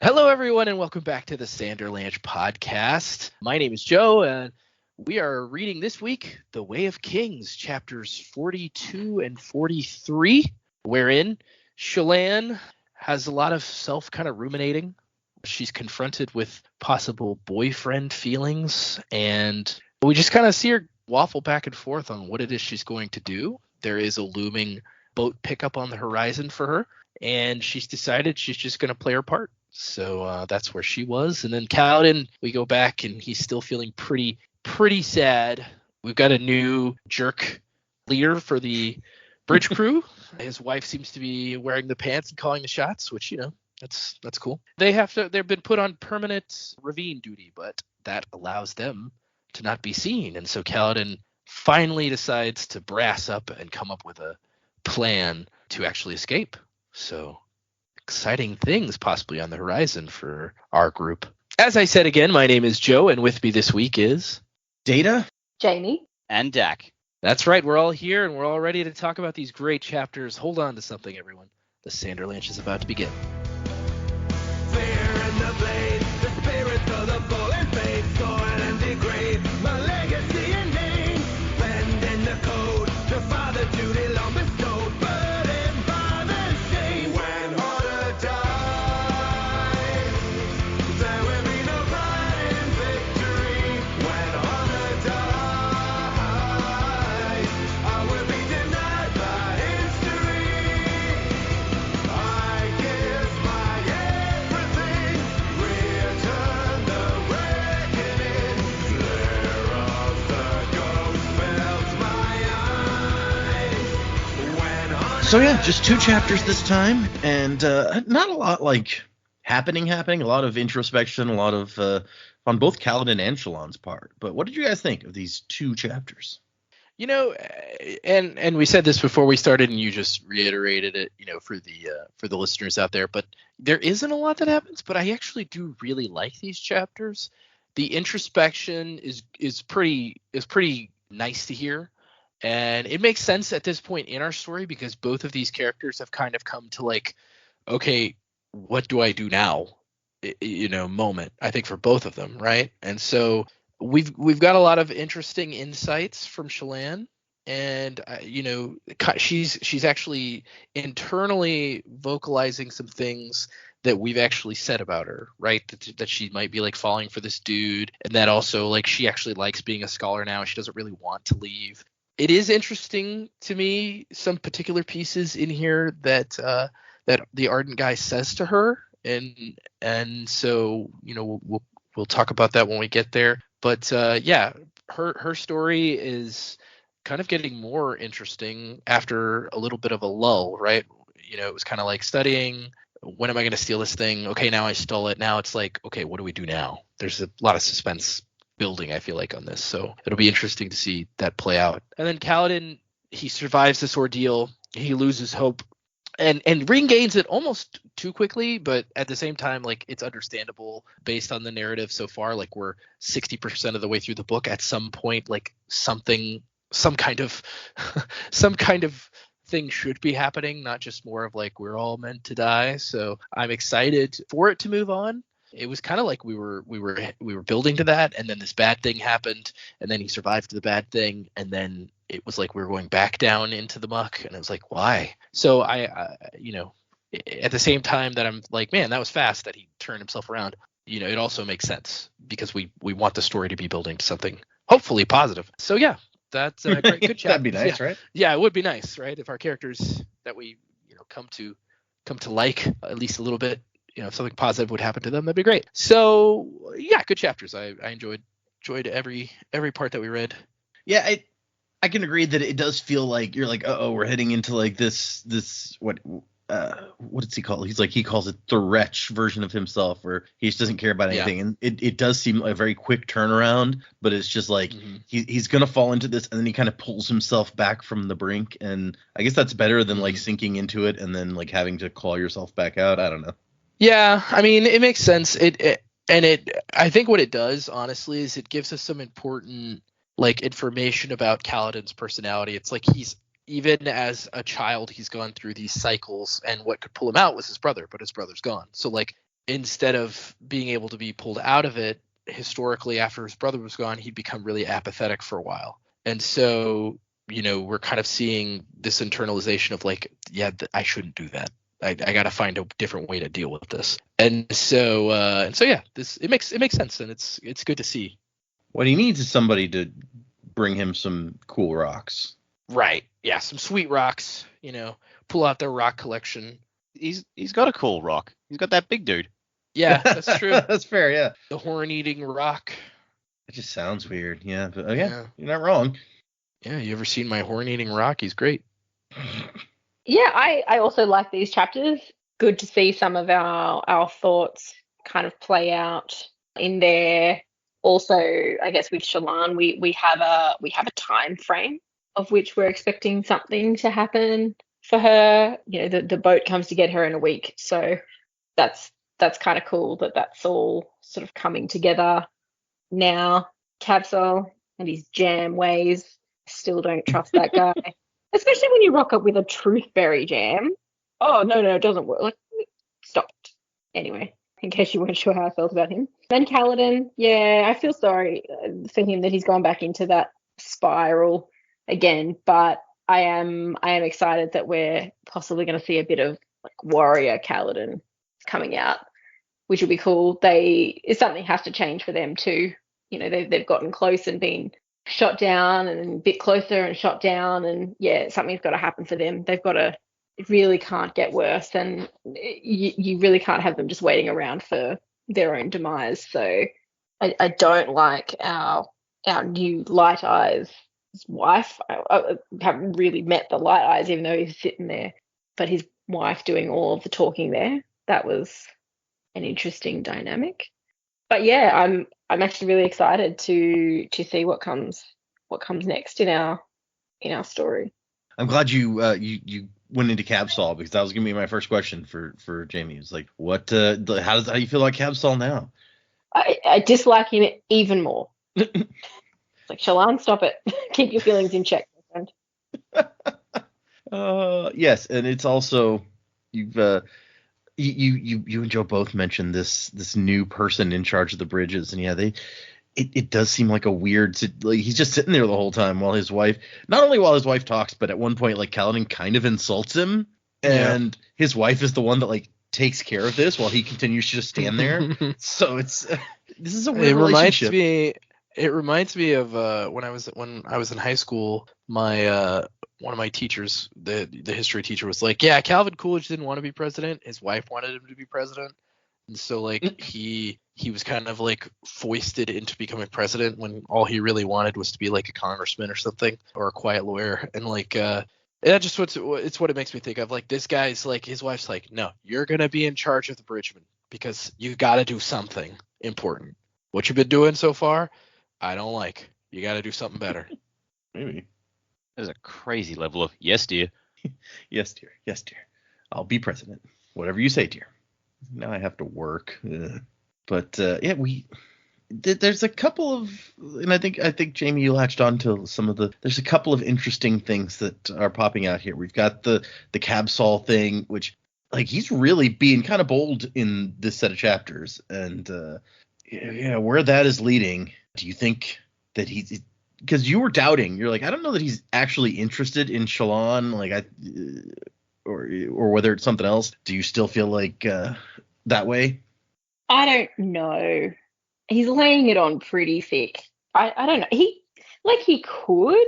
Hello, everyone, and welcome back to the Sanderlanche podcast. My name is Joe, and we are reading this week The Way of Kings, chapters 42 and 43, wherein Shallan has a lot of self kind of ruminating. She's confronted with possible boyfriend feelings, and we just kind of see her waffle back and forth on what it is she's going to do. There is a looming boat pickup on the horizon for her, and she's decided she's just going to play her part. So that's where she was. And then Kaladin, we go back and he's still feeling pretty sad. We've got a new jerk leader for the bridge crew. His wife seems to be wearing the pants and calling the shots, which, that's cool. They've been put on permanent ravine duty, but that allows them to not be seen. And so Kaladin finally decides to brass up and come up with a plan to actually escape. So exciting things possibly on the horizon for our group. As I said again, my name is Joe, and with me this week is Data, Jamie, and Dak. That's right, we're all here and we're all ready to talk about these great chapters. Hold on to something, everyone. The Sanderlanche is about to begin. Fear in the blade, the spirits of the fallen faith, soil and degrade, my legacy and name, bend in the code, the father duty long bestowed, burdened by the shame. When order dies, there will be no pride in victory. When honor dies, I will be denied by history. I give my everything, return the reckoning, flare of the ghost melts my eyes. When honor So yeah, just 2 chapters this time, and not a lot happening. A lot of introspection, a lot of on both Kaladin and Shallan's part. But what did you guys think of these 2 chapters? And we said this before we started, and you just reiterated it, for the listeners out there. But there isn't a lot that happens, but I actually do really like these chapters. The introspection is pretty nice to hear, and it makes sense at this point in our story because both of these characters have kind of come to okay, what do I do now? Moment, I think, for both of them, right? And so we've got a lot of interesting insights from Shallan, and she's actually internally vocalizing some things that we've actually said about her, right? That she might be falling for this dude, and that also she actually likes being a scholar now. She doesn't really want to leave. It is interesting to me, some particular pieces in here that the Ardent guy says to her, and so we'll talk about that when we get there. But her story is kind of getting more interesting after a little bit of a lull, right? It was kind of like studying. When am I going to steal this thing? Okay, now I stole it. Now it's okay, what do we do now? There's a lot of suspense building, I feel like, on this. So it'll be interesting to see that play out. And then Kaladin, he survives this ordeal. He loses hope and regains it almost too quickly, but at the same time, it's understandable based on the narrative so far. We're 60% of the way through the book. At some point, some kind of thing should be happening, not just more of we're all meant to die. So I'm excited for it to move on. It was kind of we were building to that, and then this bad thing happened, and then he survived the bad thing, and then it was we were going back down into the muck, and I was why? So I at the same time that I'm man, that was fast that he turned himself around. It also makes sense because we want the story to be building to something hopefully positive. So yeah, that's a great, good job. That'd be nice, right? Yeah, it would be nice, right? If our characters that we come to like at least a little bit, if something positive would happen to them, that'd be great. So yeah, good chapters. I enjoyed every part that we read. Yeah, I can agree that it does feel like you're we're heading into this what does he call it? He calls it the wretch version of himself, where he just doesn't care about anything. Yeah. And it does seem a very quick turnaround, but it's just he's gonna fall into this, and then he kind of pulls himself back from the brink, and I guess that's better than sinking into it and then having to claw yourself back out. I don't know. Yeah, I mean, it makes sense. I think what it does, honestly, is it gives us some important information about Kaladin's personality. It's he's, even as a child, he's gone through these cycles, and what could pull him out was his brother, but his brother's gone. So instead of being able to be pulled out of it, historically after his brother was gone, he'd become really apathetic for a while. And so, we're kind of seeing this internalization of like, yeah, I shouldn't do that. I got to find a different way to deal with this. And so yeah, it makes sense, and it's good to see. What he needs is somebody to bring him some cool rocks. Right. Yeah, some sweet rocks, pull out their rock collection. He's got a cool rock. He's got that big dude. Yeah, that's true. That's fair, yeah. The horn-eating rock. It just sounds weird, yeah. But yeah, you're not wrong. Yeah, you ever seen my horn-eating rock? He's great. Yeah, I also like these chapters. Good to see some of our thoughts kind of play out in there. Also, I guess with Shallan, we have a time frame of which we're expecting something to happen for her. The boat comes to get her in a week, so that's kind of cool that's all sort of coming together now. Cabsol and his jam ways, still don't trust that guy. Especially when you rock up with a truthberry jam. Oh, no, it doesn't work. Like, stop it. Anyway, in case you weren't sure how I felt about him. Then Kaladin, yeah, I feel sorry for him that he's gone back into that spiral again. But I am excited that we're possibly going to see a bit of like warrior Kaladin coming out, which will be cool. Something has to change for them too. They've gotten close and been shot down, and a bit closer and shot down, and yeah, something's got to happen for them. It really can't get worse, and you really can't have them just waiting around for their own demise. So I don't like our new Light Eyes wife. I haven't really met the Light Eyes, even though he's sitting there, but his wife doing all of the talking there. That was an interesting dynamic. But yeah, I'm actually really excited to see what comes next in our story. I'm glad you went into Cabsol, because that was gonna be my first question for Jamie. It's like, how do you feel like Cabsol now? I dislike him even more. It's like, Shallan, stop it. Keep your feelings in check, my friend. Yes, and it's also you've you and Joe both mentioned this new person in charge of the bridges, and yeah, it does seem like a weird, like, he's just sitting there the whole time while his wife talks, but at one point, like, Kaladin kind of insults him, and his wife is the one that like takes care of this while he continues to just stand there. So this is a weird relationship. It reminds me of when I was in high school. My one of my teachers, the history teacher, was like, yeah, Calvin Coolidge didn't want to be president. His wife wanted him to be president. And so like he was kind of like foisted into becoming president when all he really wanted was to be like a congressman or something, or a quiet lawyer. And like that just it's what it makes me think of. Like, this guy's like, his wife's like, no, you're gonna be in charge of the bridgemen because you got to do something important. What you've been doing so far, I don't like. You got to do something better. Maybe. There's a crazy level of yes, dear. Yes, dear. Yes, dear. I'll be president. Whatever you say, dear. Now I have to work. But yeah, there's a couple of, and I think Jamie, you latched on to some of there's a couple of interesting things that are popping out here. We've got the Cabsol thing, which, like, he's really being kind of bold in this set of chapters, and yeah, where that is leading. Do you think that because you were doubting, you're like, I don't know that he's actually interested in Shallan, like, or whether it's something else. Do you still feel like that way? I don't know. He's laying it on pretty thick. I don't know. He could.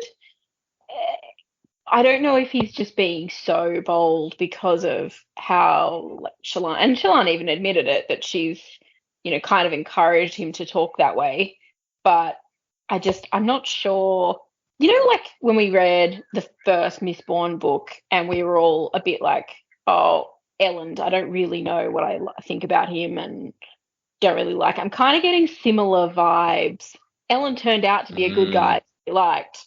I don't know if he's just being so bold because of how, like, Shallan even admitted it, that she's, kind of encouraged him to talk that way. But I'm not sure. Like when we read the first Mistborn book and we were all a bit like, oh, Elend, I don't really know what I think about him and don't really like him. I'm kind of getting similar vibes. Elend turned out to be a good guy he liked.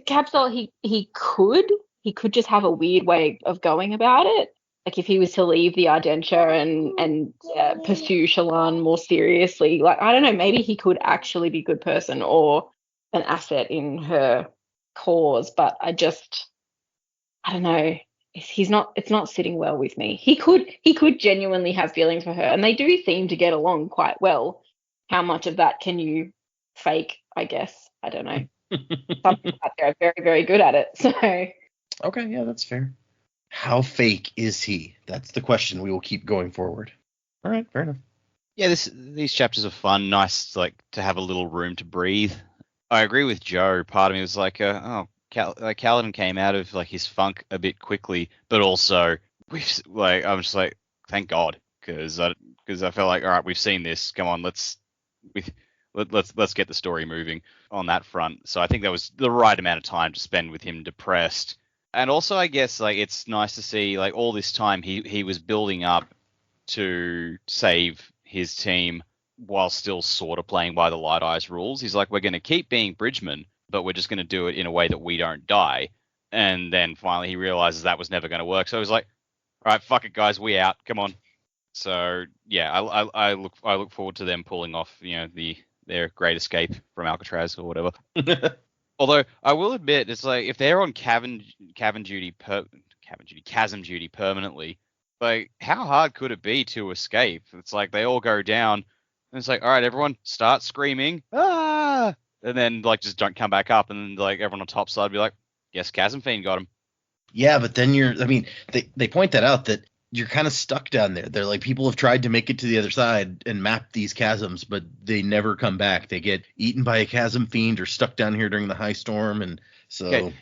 Cabsol, he could just have a weird way of going about it. Like, if he was to leave the Ardentia and pursue Shallan more seriously, like, I don't know, maybe he could actually be a good person or an asset in her cause. But I don't know. it's not sitting well with me. He could genuinely have feelings for her, and they do seem to get along quite well. How much of that can you fake? I guess I don't know. Some people out there are very, very good at it. So Okay, yeah, that's fair. How fake is he? That's the question we will keep going forward. All right, fair enough. Yeah, these chapters are fun. Nice, like, to have a little room to breathe. I agree with Joe. Part of me was like, Kaladin came out of like his funk a bit quickly, but also I'm just like, thank God, because I felt like, all right, we've seen this. Come on, let's get the story moving on that front. So I think that was the right amount of time to spend with him depressed. And also, I guess, like, it's nice to see, like, all this time he was building up to save his team while still sort of playing by the Light Eyes rules. He's like, we're going to keep being bridgemen, but we're just going to do it in a way that we don't die. And then finally he realizes that was never going to work. So he's like, all right, fuck it, guys, we out. Come on. So yeah, I look forward to them pulling off, their great escape from Alcatraz or whatever. Although I will admit, it's like if they're on chasm duty permanently, like how hard could it be to escape? It's like they all go down, and it's like, all right, everyone, start screaming, ah, and then like just don't come back up, and then like everyone on top side be like, yes, Chasm Fiend got him. Yeah, but then they point that out that you're kind of stuck down there. They're like, people have tried to make it to the other side and map these chasms, but they never come back. They get eaten by a chasm fiend or stuck down here during the high storm. And so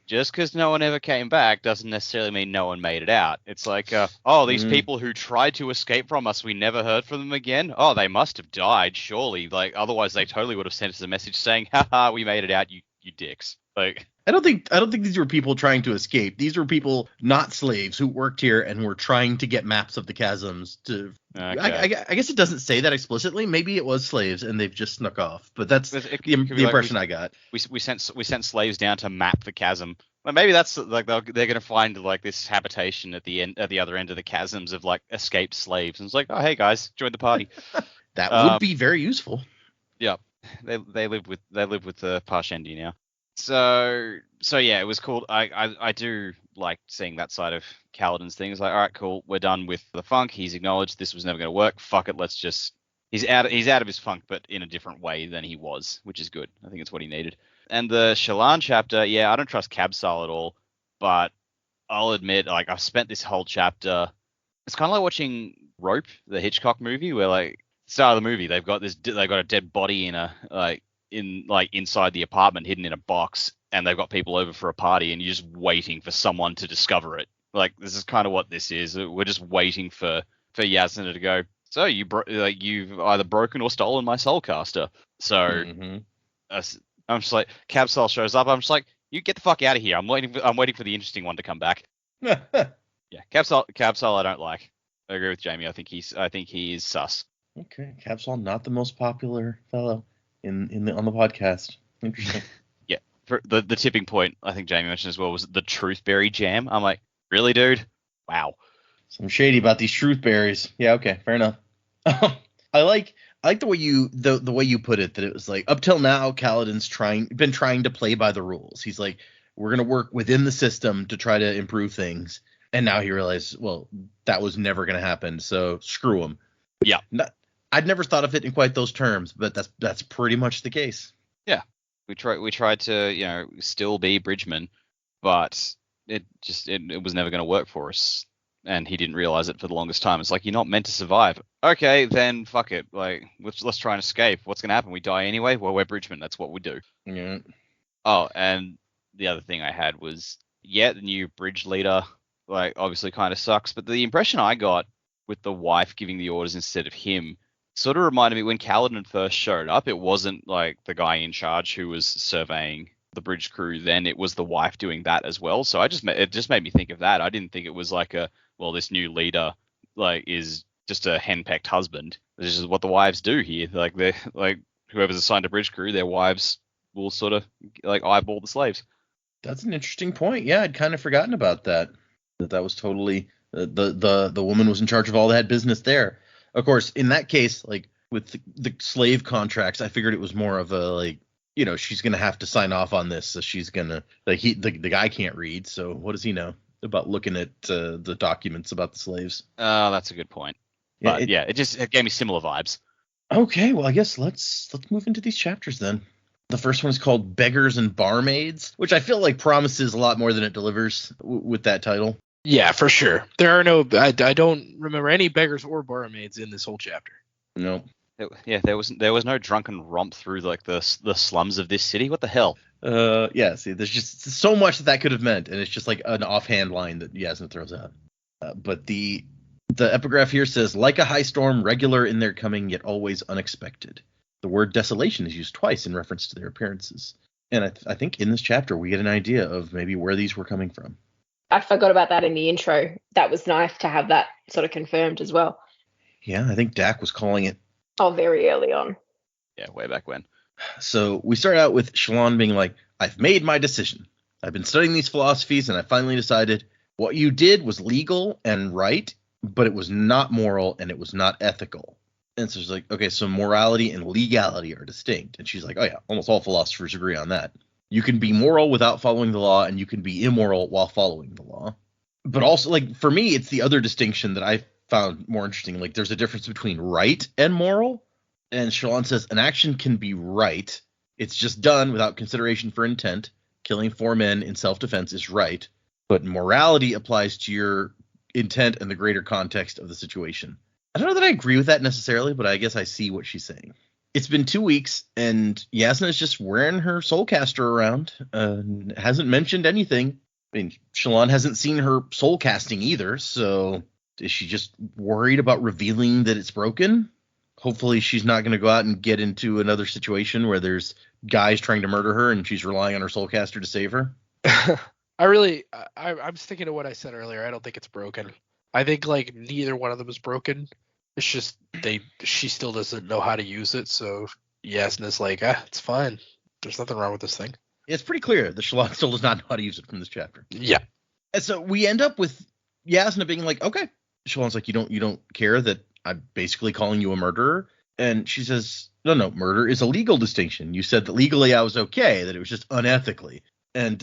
just because no one ever came back doesn't necessarily mean no one made it out. It's like, these people who tried to escape from us, we never heard from them again. Oh, they must have died, surely. Like, otherwise they totally would have sent us a message saying, haha, we made it out, you dicks. Like, I don't think these were people trying to escape. These were people, not slaves, who worked here and were trying to get maps of the chasms to. Okay. I guess it doesn't say that explicitly. Maybe it was slaves and they've just snuck off. But that's the impression I got. We sent slaves down to map the chasm. Well, maybe that's like they're going to find like this habitation at the other end of the chasms of like escaped slaves, and it's like, oh hey guys, join the party. That would be very useful. Yeah, they live with the Parshendi now. So yeah, it was cool. I do like seeing that side of Kaladin's thing. It's like, all right, cool, we're done with the funk. He's acknowledged this was never going to work. Fuck it, let's just. He's out of his funk, but in a different way than he was, which is good. I think it's what he needed. And the Shallan chapter, yeah, I don't trust Kabsal at all, but I'll admit, like, I've spent this whole chapter. It's kind of like watching Rope, the Hitchcock movie, where like start of the movie they've got a dead body inside the apartment, hidden in a box, and they've got people over for a party, and you're just waiting for someone to discover it. Like, this is kind of what this is. We're just waiting for Yasna to go, so you've either broken or stolen my Soulcaster. So I'm just like, Kabsal shows up. I'm just like, you get the fuck out of here. I'm waiting for the interesting one to come back. Yeah, Kabsal I don't like. I agree with Jamie. I think he is sus. Okay, Kabsal not the most popular fellow on the podcast. Interesting. Yeah, for the tipping point I think Jamie mentioned as well was the Truthberry jam. I'm like, really, dude? Wow. Some shady about these Truthberries. Yeah, okay, fair enough. I like the way you put it, that it was like, up till now Kaladin's been trying to play by the rules. He's like, we're gonna work within the system to try to improve things, and now he realized, well, that was never gonna happen, so screw him. Yeah. I'd never thought of it in quite those terms, but that's pretty much the case. Yeah, we tried to still be bridgemen, but it was never going to work for us, and he didn't realize it for the longest time. It's like, you're not meant to survive. Okay, then fuck it. Like, let's try and escape. What's going to happen? We die anyway. Well, we're bridgemen. That's what we do. Yeah. Oh, and the other thing I had was, the new bridge leader, like, obviously kind of sucks, but the impression I got with the wife giving the orders instead of him sort of reminded me when Kaladin first showed up. It wasn't like the guy in charge who was surveying the bridge crew then, it was the wife doing that as well. So it just made me think of that. I didn't think it was like this new leader like is just a henpecked husband. This is what the wives do here. Like, they're like, whoever's assigned a bridge crew, their wives will sort of like eyeball the slaves. That's an interesting point. Yeah, I'd kind of forgotten about that. That was totally the woman was in charge of all that business there. Of course, in that case, like with the slave contracts, I figured it was more of a like, she's gonna have to sign off on this, so she's gonna the guy can't read, so what does he know? about looking at the documents about the slaves. Oh, that's a good point. But it gave me similar vibes. Okay, well, I guess let's move into these chapters then. The first one is called Beggars and Barmaids, which I feel like promises a lot more than it delivers with that title. Yeah, for sure. There are no. I don't remember any beggars or barmaids in this whole chapter. No. There was no drunken romp through like the slums of this city. What the hell? See, there's just so much that could have meant, and it's just like an offhand line that Yasna throws out. But the epigraph here says, like a high storm, regular in their coming, yet always unexpected. The word desolation is used twice in reference to their appearances. And I think in this chapter we get an idea of maybe where these were coming from. I forgot about that in the intro. That was nice to have that sort of confirmed as well. Yeah, I think Dak was calling it. Oh, very early on. Yeah, way back when. So we start out with Shallan being like, I've made my decision. I've been studying these philosophies, and I finally decided what you did was legal and right, but it was not moral and it was not ethical. And so she's like, okay, so morality and legality are distinct. And she's like, oh yeah, almost all philosophers agree on that. You can be moral without following the law, and you can be immoral while following the law. But also, like, for me, it's the other distinction that I found more interesting. Like, there's a difference between right and moral. And Shallan says an action can be right. It's just done without consideration for intent. Killing 4 men in self-defense is right. But morality applies to your intent and the greater context of the situation. I don't know that I agree with that necessarily, but I guess I see what she's saying. It's been 2 weeks, and Yasna is just wearing her soulcaster around. Hasn't mentioned anything. I mean, Shallan hasn't seen her soul casting either, so is she just worried about revealing that it's broken? Hopefully she's not going to go out and get into another situation where there's guys trying to murder her and she's relying on her soulcaster to save her. I'm sticking to what I said earlier. I don't think it's broken. I think like neither one of them is broken. It's just she still doesn't know how to use it. So Yasna's like, it's fine. There's nothing wrong with this thing. It's pretty clear that Shallan still does not know how to use it from this chapter. Yeah. And so we end up with Yasna being like, okay. Shallan's like, you don't care that I'm basically calling you a murderer? And she says, no, murder is a legal distinction. You said that legally I was okay, that it was just unethically. And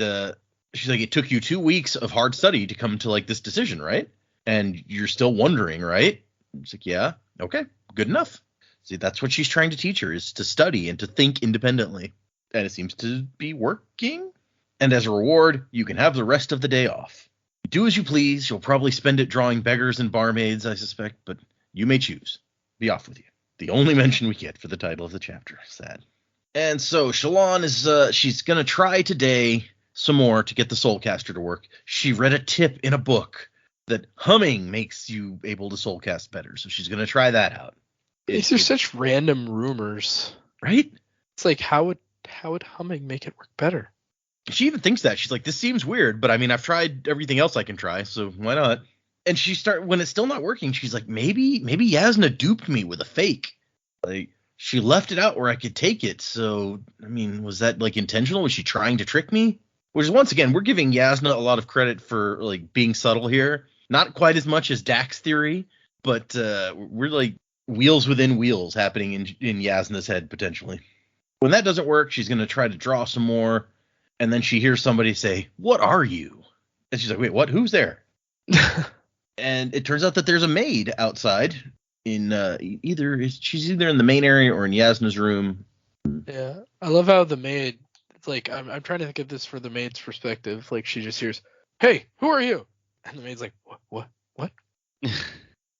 she's like, it took you 2 weeks of hard study to come to like this decision, right? And you're still wondering, right? It's like, yeah, okay, good enough. See, that's what she's trying to teach her, is to study and to think independently. And it seems to be working. And as a reward, you can have the rest of the day off. Do as you please. You'll probably spend it drawing beggars and barmaids, I suspect, but you may choose. Be off with you. The only mention we get for the title of the chapter. Sad. And so Shallan is, she's going to try today some more to get the soulcaster to work. She read a tip in a book that humming makes you able to soulcast better. So she's going to try that out. These are such random rumors. Right? It's like, how would humming make it work better? She even thinks that. She's like, this seems weird, but I mean, I've tried everything else I can try, so why not? And when it's still not working, she's like, maybe Yasna duped me with a fake. Like, she left it out where I could take it. So, I mean, was that like intentional? Was she trying to trick me? Which is, once again, we're giving Yasna a lot of credit for like being subtle here. Not quite as much as Dak's theory, but we're like wheels within wheels happening in Yasna's head potentially. When that doesn't work, she's going to try to draw some more. And then she hears somebody say, "What are you?" And she's like, "Wait, what? Who's there?" And it turns out that there's a maid outside in she's either in the main area or in Yasna's room. Yeah, I love how the maid. It's like I'm trying to think of this for the maid's perspective. Like she just hears, "Hey, who are you?" And the maid's like, "What?"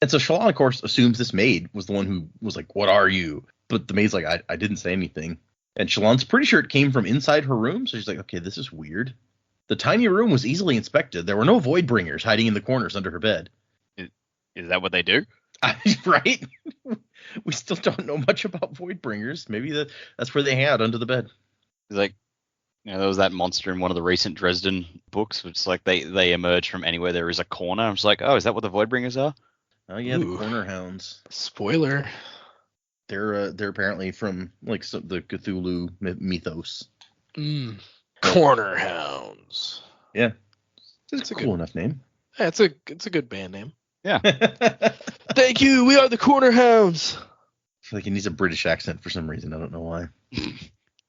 And so Shallan, of course, assumes this maid was the one who was like, "What are you?" But the maid's like, I didn't say anything. And Shallan's pretty sure it came from inside her room. So she's like, okay, this is weird. The tiny room was easily inspected. There were no Voidbringers hiding in the corners under her bed. Is that what they do? Right? We still don't know much about Voidbringers. Maybe that's where they hang out, under the bed. It's like, there was that monster in one of the recent Dresden books. It's like they emerge from anywhere there is a corner. I'm just like, oh, is that what the Voidbringers are? Oh, yeah, Ooh. The Corner Hounds. Spoiler. They're apparently from like the Cthulhu mythos. Corner Hounds. Yeah, it's a cool enough name. Yeah, it's a good band name. Yeah. Thank you. We are the Corner Hounds. I feel like he needs a British accent for some reason. I don't know why.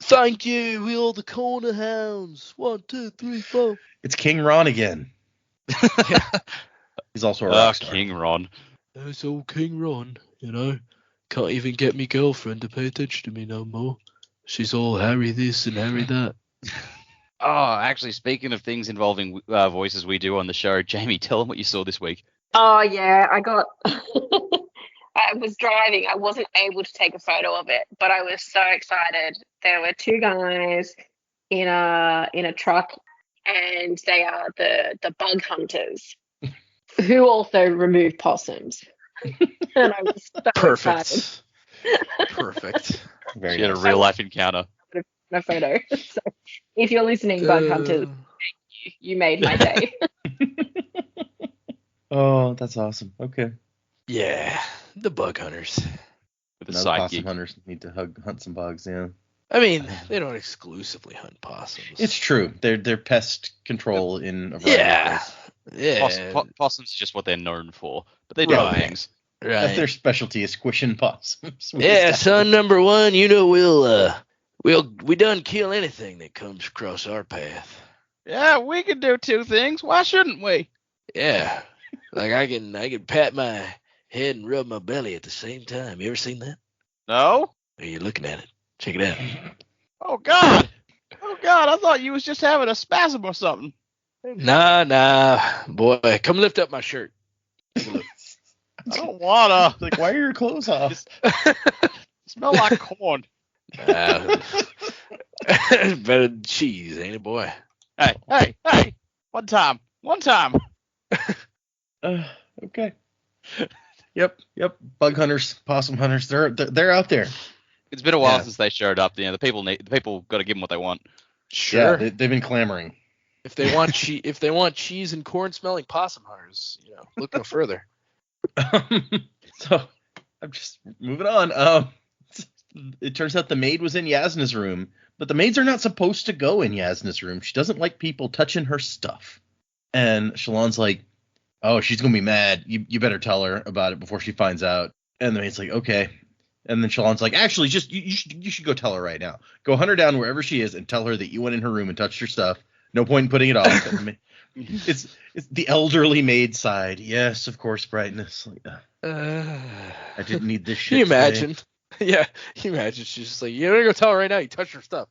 Thank you. We are the Corner Hounds. 1, 2, 3, 4. It's King Ron again. He's also a rock star. King Ron. There's old King Ron, Can't even get me girlfriend to pay attention to me no more. She's all Harry this and Harry that. Oh, actually, speaking of things involving voices we do on the show, Jamie, tell them what you saw this week. Oh yeah, I got. I was driving. I wasn't able to take a photo of it, but I was so excited. There were two guys in a truck, and they are the bug hunters who also remove possums. And I was so excited. Perfect. Very She had a nice. real life encounter. A photo. So if you're listening, bug hunters, you made my day. Oh, that's awesome. Okay. Yeah, the bug hunters. With a Now the possum sidekick. hunters need to hunt some bugs. Yeah. I mean, they don't exclusively hunt possums. It's true. They're pest control in a variety of yeah, ways. yeah, Possums is just what they're known for, but they do other Right. things. That's their right. specialty is squishing possums. Yeah, son number one, we done kill anything that comes across our path. Yeah, we can do two things. Why shouldn't we? Yeah, like I can pat my head and rub my belly at the same time. You ever seen that? No? Are you looking at it? Check it out. Oh, God. Oh, God, I thought you was just having a spasm or something. Nah, boy, come lift up my shirt. Take a look. I don't wanna. Like, why are your clothes off? Smell like corn. Better than cheese, ain't it, boy? Hey. One time. Okay. Yep. Bug hunters, possum hunters, they're out there. It's been a while Yeah. since they showed up. The people got to give them what they want. Sure. Yeah, they've been clamoring. If they want cheese and corn smelling possum hunters, look no further. So I'm just moving on. It turns out the maid was in Yasna's room, but the maids are not supposed to go in Yasna's room. She doesn't like people touching her stuff. And Shallan's like, oh, she's gonna be mad. You better tell her about it before she finds out. And the maid's like, okay. And then Shallan's like, actually, just you should go tell her right now. Go hunt her down wherever she is and tell her that you went in her room and touched her stuff. No point in putting it off. It's the elderly maid side. Yes, of course, brightness. Like, I didn't need this shit. Can you today. imagine? Yeah, can you imagine? She's just like, you gotta go tell her right now. You touched her stuff.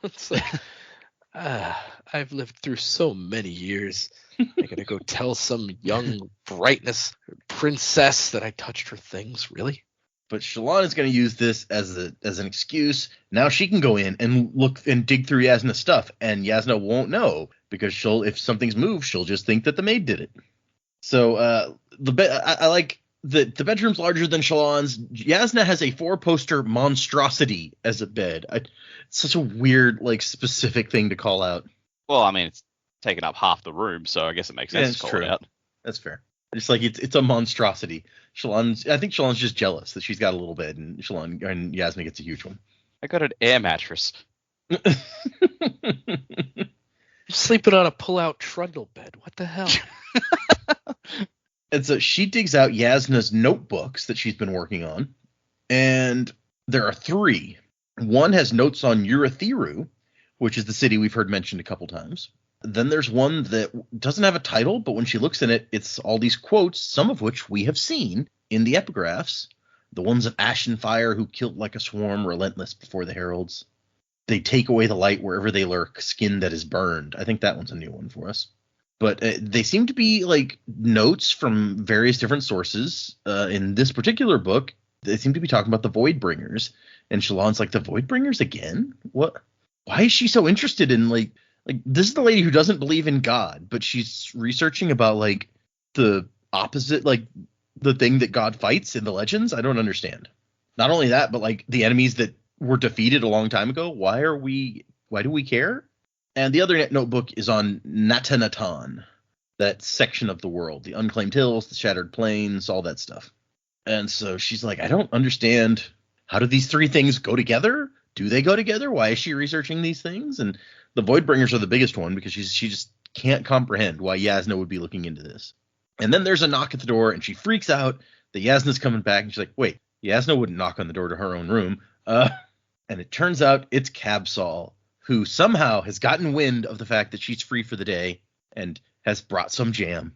It's like, I've lived through so many years. I gotta go tell some young brightness princess that I touched her things. Really? But Shallan is going to use this as an excuse. Now she can go in and look and dig through Yasna's stuff, and Yasna won't know because if something's moved, she'll just think that the maid did it. So I like the bedroom's larger than Shallan's. Yasna has a 4-poster monstrosity as a bed. It's such a weird, specific thing to call out. Well, I mean, it's taken up half the room, so I guess it makes sense it's to call true. it out. That's fair. It's like it's a monstrosity. I think Shallan's just jealous that she's got a little bed, and Yasna gets a huge one. I got an air mattress. Sleeping on a pull-out trundle bed. What the hell? And so she digs out Yasna's notebooks that she's been working on, and there are 3. One has notes on Urithiru, which is the city we've heard mentioned a couple times. Then there's one that doesn't have a title, but when she looks in it, it's all these quotes, some of which we have seen in the epigraphs. The ones of Ash and Fire, who killed like a swarm, relentless before the heralds. They take away the light wherever they lurk, skin that is burned. I think that one's a new one for us. But they seem to be like notes from various different sources. In this particular book, they seem to be talking about the Voidbringers. And Shallan's like, the Voidbringers again? What? Why is she so interested in like this is the lady who doesn't believe in God, but she's researching about the opposite, the thing that God fights in the legends? I don't understand. Not only that, but the enemies that were defeated a long time ago. Why do we care? And the other notebook is on Natanatan, that section of the world, the unclaimed hills, the shattered plains, all that stuff. And so she's like, I don't understand. How do these 3 things go together? Do they go together? Why is she researching these things? And the Voidbringers are the biggest one because she just can't comprehend why Yasna would be looking into this. And then there's a knock at the door, and she freaks out that Yasna's coming back. And she's like, wait, Yasna wouldn't knock on the door to her own room. And it turns out it's Kabsal, who somehow has gotten wind of the fact that she's free for the day and has brought some jam.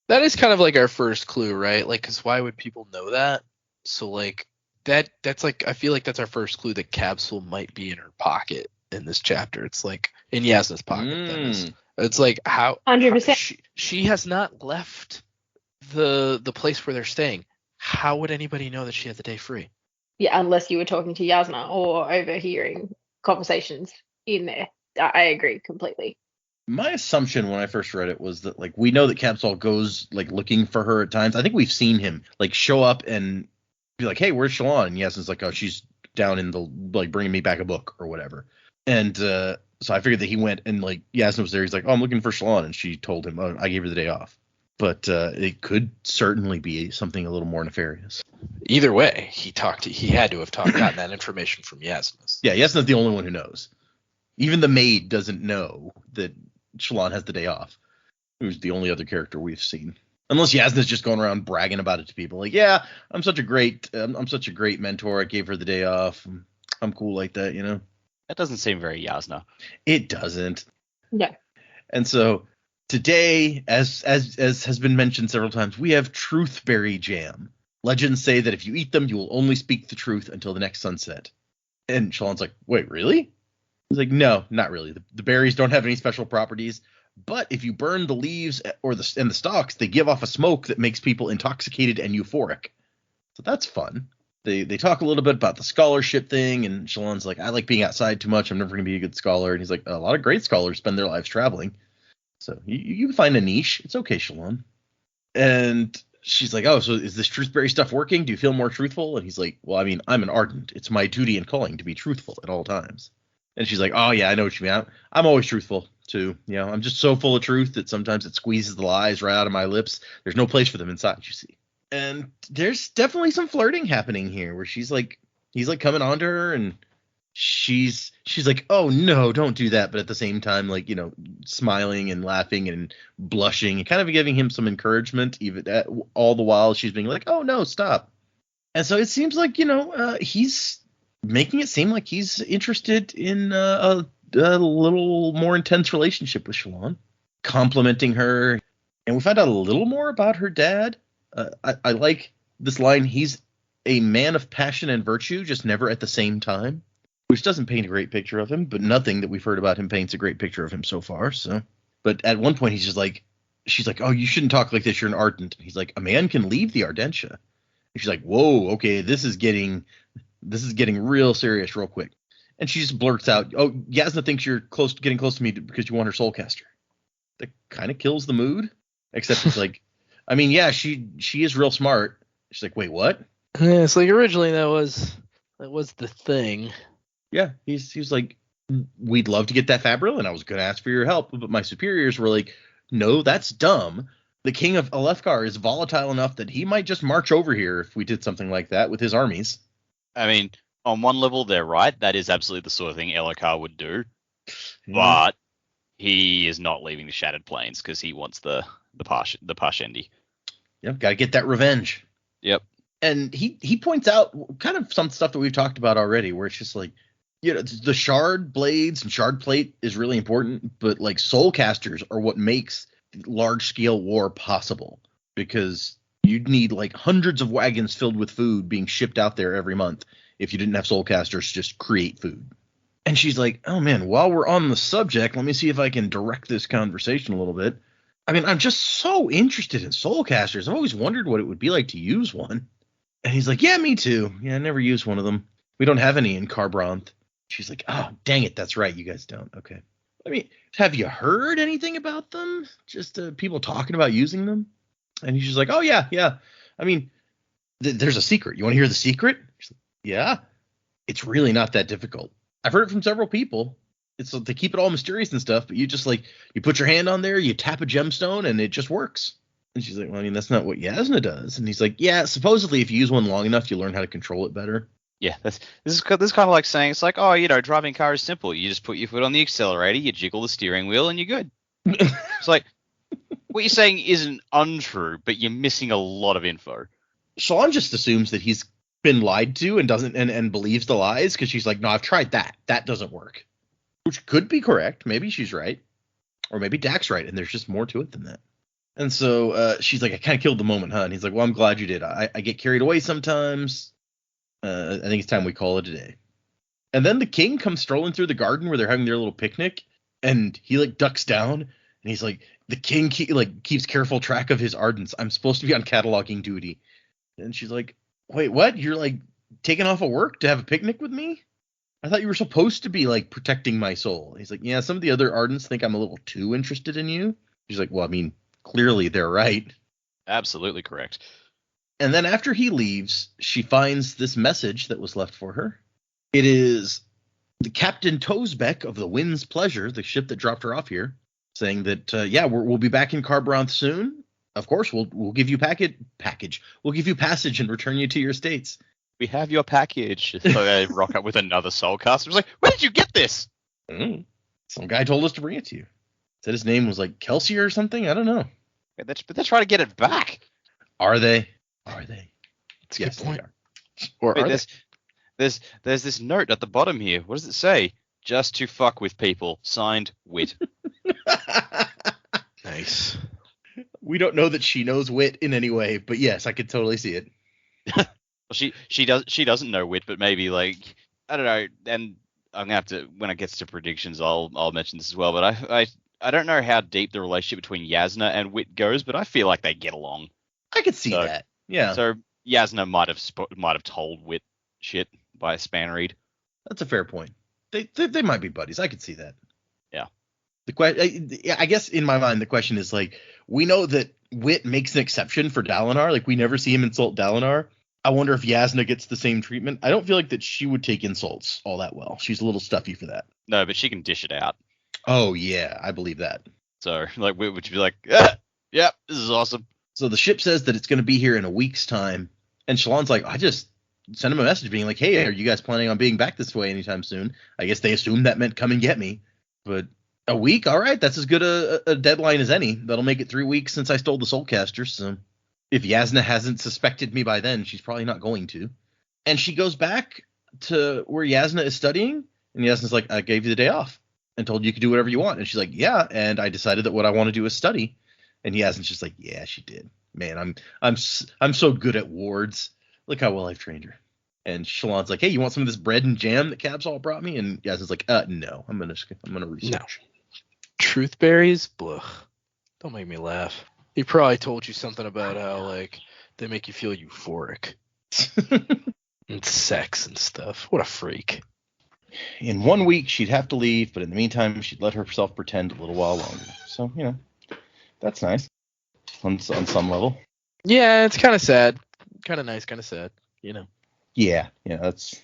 That is kind of like our first clue, right? Like, because why would people know that? So, like, that's like, I feel like that's our first clue that Capsule might be in her pocket in this chapter. It's like, in Yasna's pocket, that is. It's like, how 100%. She has not left the place where they're staying. How would anybody know that she had the day free? Yeah, unless you were talking to Yasna or overhearing conversations in there. I agree completely. My assumption when I first read it was that, like, we know that Capsule goes, like, looking for her at times. I think we've seen him, like, show up and be like, hey, where's Shallan? And Yasna's like, oh, she's down in the, like, bringing me back a book or whatever. And so I figured that he went and, like, Yasna was there. He's like, oh, I'm looking for Shallan. And she told him, oh, I gave her the day off. But it could certainly be something a little more nefarious. Either way, he had to have gotten that information from Yasna. Yeah, Yasna's the only one who knows. Even the maid doesn't know that Shallan has the day off, who's the only other character we've seen. Unless Yasna's just going around bragging about it to people. Like, yeah, I'm such a great mentor. I gave her the day off. I'm cool like that, you know? That doesn't seem very Yasna. It doesn't. Yeah. And so today, as has been mentioned several times, we have Truthberry Jam. Legends say that if you eat them, you will only speak the truth until the next sunset. And Shallan's like, wait, really? He's like, no, not really. The berries don't have any special properties, but if you burn the leaves and the stalks, they give off a smoke that makes people intoxicated and euphoric. So that's fun. They talk a little bit about the scholarship thing, and Shallan's like, I like being outside too much. I'm never going to be a good scholar. And he's like, a lot of great scholars spend their lives traveling. So you can find a niche. It's okay, Shallan. And she's like, oh, so is this Truthberry stuff working? Do you feel more truthful? And he's like, well, I mean, I'm an ardent. It's my duty and calling to be truthful at all times. And she's like, oh, yeah, I know what you mean. I'm always truthful, too. You know, I'm just so full of truth that sometimes it squeezes the lies right out of my lips. There's no place for them inside, you see. And there's definitely some flirting happening here where he's like coming on to her and she's like, oh, no, don't do that. But at the same time, like, you know, smiling and laughing and blushing and kind of giving him some encouragement, even all the while she's being like, oh, no, stop. And so it seems like, you know, he's making it seem like he's interested in a little more intense relationship with Shallan, complimenting her. And we find out a little more about her dad. I like this line, he's a man of passion and virtue, just never at the same time, which doesn't paint a great picture of him, but nothing that we've heard about him paints a great picture of him so far. So, but at one point he's just like, she's like, oh, you shouldn't talk like this, you're an ardent. And he's like, a man can leave the Ardentia. And she's like, whoa, okay, this is getting real serious real quick. And she just blurts out, oh, Yasna thinks you're getting close to me because you want her soulcaster. That kind of kills the mood. Except it's like, I mean, yeah, she is real smart. She's like, wait, what? Yeah, it's like originally that was the thing. Yeah, he's like, we'd love to get that Fabril, and I was going to ask for your help, but my superiors were like, no, that's dumb. The king of Alethkar is volatile enough that he might just march over here if we did something like that with his armies. I mean, on one level, they're right. That is absolutely the sort of thing Elhokar would do. But he is not leaving the Shattered Plains because he wants the Parshendi. Yep, got to get that revenge. Yep. And he points out kind of some stuff that we've talked about already, where it's just like, you know, the shard blades and shard plate is really important, but like soulcasters are what makes large scale war possible, because you'd need like hundreds of wagons filled with food being shipped out there every month if you didn't have soulcasters just create food. And she's like, oh man, while we're on the subject, let me see if I can direct this conversation a little bit. I mean, I'm just so interested in soulcasters. I've always wondered what it would be like to use one. And he's like, yeah, me too. Yeah, I never used one of them. We don't have any in Kharbranth. She's like, oh, dang it. That's right. You guys don't. Okay. I mean, have you heard anything about them? Just people talking about using them? And he's just like, oh, yeah. I mean, there's a secret. You want to hear the secret? She's like, yeah. It's really not that difficult. I've heard it from several people. It's they keep it all mysterious and stuff, but you just like, you put your hand on there, you tap a gemstone, and it just works. And she's like, well, I mean, that's not what Yasna does. And he's like, yeah, supposedly if you use one long enough, you learn how to control it better. Yeah, this is kind of like saying, it's like, oh, you know, driving a car is simple. You just put your foot on the accelerator, you jiggle the steering wheel, and you're good. It's like, what you're saying isn't untrue, but you're missing a lot of info. Shallan just assumes that he's been lied to and doesn't and believes the lies, because she's like, no, I've tried that. That doesn't work. Which could be correct. Maybe she's right. Or maybe Dak's right, and there's just more to it than that. And so she's like, I kind of killed the moment, huh? And he's like, well, I'm glad you did. I get carried away sometimes. I think it's time we call it a day. And then the king comes strolling through the garden where they're having their little picnic, and he like ducks down, and he's like, the king keeps careful track of his ardents. I'm supposed to be on cataloging duty. And she's like, wait, what? You're like taking off of work to have a picnic with me? I thought you were supposed to be like protecting my soul. He's like, yeah, some of the other ardents think I'm a little too interested in you. She's like, well, I mean, clearly they're right. Absolutely correct. And then after he leaves, she finds this message that was left for her. It is the Captain Toesbeck of the Wind's Pleasure, the ship that dropped her off here, saying that, we'll be back in Carbaranth soon. Of course, we'll give you package. We'll give you passage and return you to your states. We have your package. So they rock up with another soul cast. I was like, where did you get this? Some guy told us to bring it to you. Said his name was like Kelsey or something. I don't know. But they're trying to get it back. Are they? That's a Yes, good point. they are. Or Wait, are there's this note at the bottom here. What does it say? Just to fuck with people. Signed, Wit. Nice. We don't know that she knows Wit in any way, but yes, I could totally see it. Well, she doesn't know Wit, but maybe like I don't know. And I'm gonna have to when it gets to predictions, I'll mention this as well. But I don't know how deep the relationship between Yasna and Wit goes, but I feel like they get along. I could see that. Yeah. So Yasna might have told Wit shit by a span read. That's a fair point. They might be buddies. I could see that. Yeah. I guess in my mind the question is like, we know that Wit makes an exception for Dalinar. Like we never see him insult Dalinar. I wonder if Yasna gets the same treatment. I don't feel like that she would take insults all that well. She's a little stuffy for that. No, but she can dish it out. Oh yeah, I believe that. So like Wit would be like, yeah, this is awesome. So the ship says that it's going to be here in a week's time, and Shallan's like, I just sent him a message being like, hey, are you guys planning on being back this way anytime soon? I guess they assumed that meant come and get me. But a week, all right, that's as good a deadline as any. That'll make it 3 weeks since I stole the Soulcaster. So if Yasna hasn't suspected me by then, she's probably not going to. And she goes back to where Yasna is studying, and Yasna's like, I gave you the day off and told you could do whatever you want. And she's like, yeah, and I decided that what I want to do is study. And Yasna's just like, yeah, she did. Man, I'm so good at wards. Look how well I've trained her. And Shallan's like, hey, you want some of this bread and jam that Cabsall brought me? And Yasna's like, no, I'm gonna research. No. Truth berries? Blah. Don't make me laugh. He probably told you something about how like they make you feel euphoric. And sex and stuff. What a freak. In 1 week, she'd have to leave, but in the meantime, she'd let herself pretend a little while longer. So, that's nice on some level. Yeah, it's kind of sad. Kind of nice, kind of sad, Yeah, that's...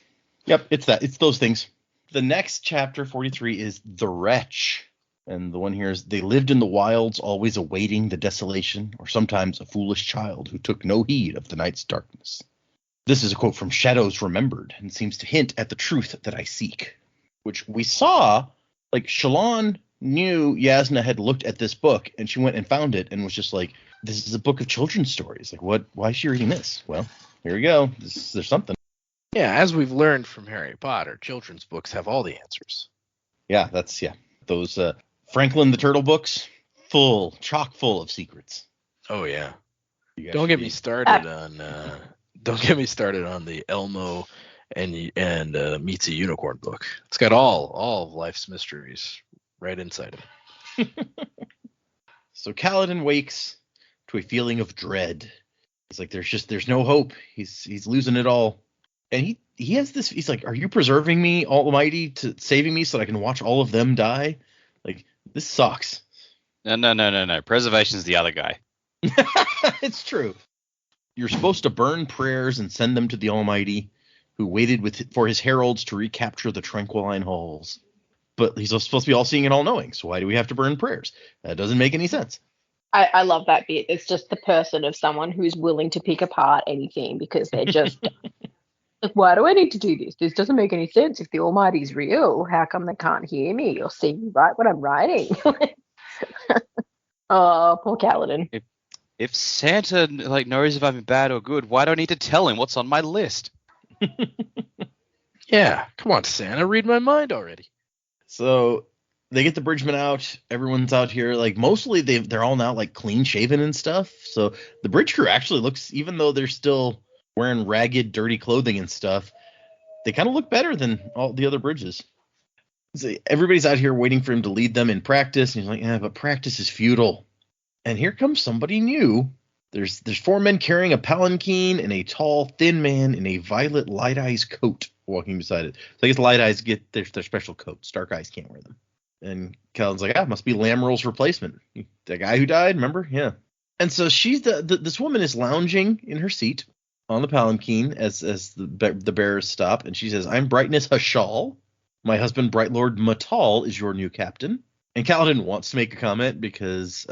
Yep, it's those things. The next chapter, 43, is The Wretch. And the one here is, they lived in the wilds, always awaiting the desolation, or sometimes a foolish child who took no heed of the night's darkness. This is a quote from Shadows Remembered, and seems to hint at the truth that I seek. Which we saw, like, Shallan knew Yasna had looked at this book, and she went and found it, and was just like, this is a book of children's stories. Like, why is she reading this? Well, here we go. There's something. Yeah, as we've learned from Harry Potter, children's books have all the answers. Yeah, those Franklin the Turtle books, chock full of secrets. Oh yeah. Don't get me started on the Elmo and Meets a Unicorn book. It's got all of life's mysteries right inside of it. So Kaladin wakes to a feeling of dread. He's like, there's no hope. He's losing it all. And he has this, he's like, are you preserving me, Almighty, to saving me so that I can watch all of them die? Like, this sucks. No. Preservation's the other guy. It's true. You're supposed to burn prayers and send them to the Almighty, who waited for his heralds to recapture the Tranquiline halls. But he's supposed to be all-seeing and all-knowing, so why do we have to burn prayers? That doesn't make any sense. I love that bit. It's just the person of someone who's willing to pick apart anything because they're just like, why do I need to do this? This doesn't make any sense. If the Almighty's real, how come they can't hear me or see me write what I'm writing? Oh, poor Kaladin. If Santa knows if I'm bad or good, why do I need to tell him what's on my list? Yeah, come on, Santa, read my mind already. So they get the bridgemen out. Everyone's out here. Like, mostly they're all now like clean shaven and stuff. So the bridge crew actually looks, even though they're still wearing ragged, dirty clothing and stuff, they kind of look better than all the other bridges. So everybody's out here waiting for him to lead them in practice. And he's like, yeah, but practice is futile. And here comes somebody new. There's 4 men carrying a palanquin and a tall, thin man in a violet Light Eyes coat walking beside it. So I guess Light Eyes get their special coats. Dark Eyes can't wear them. And Kaladin's like, must be Lameral's replacement. The guy who died, remember? Yeah. And so she's this woman is lounging in her seat on the palanquin as the bearers stop. And she says, I'm Brightness Hashal. My husband, Bright Lord Matal, is your new captain. And Kaladin wants to make a comment because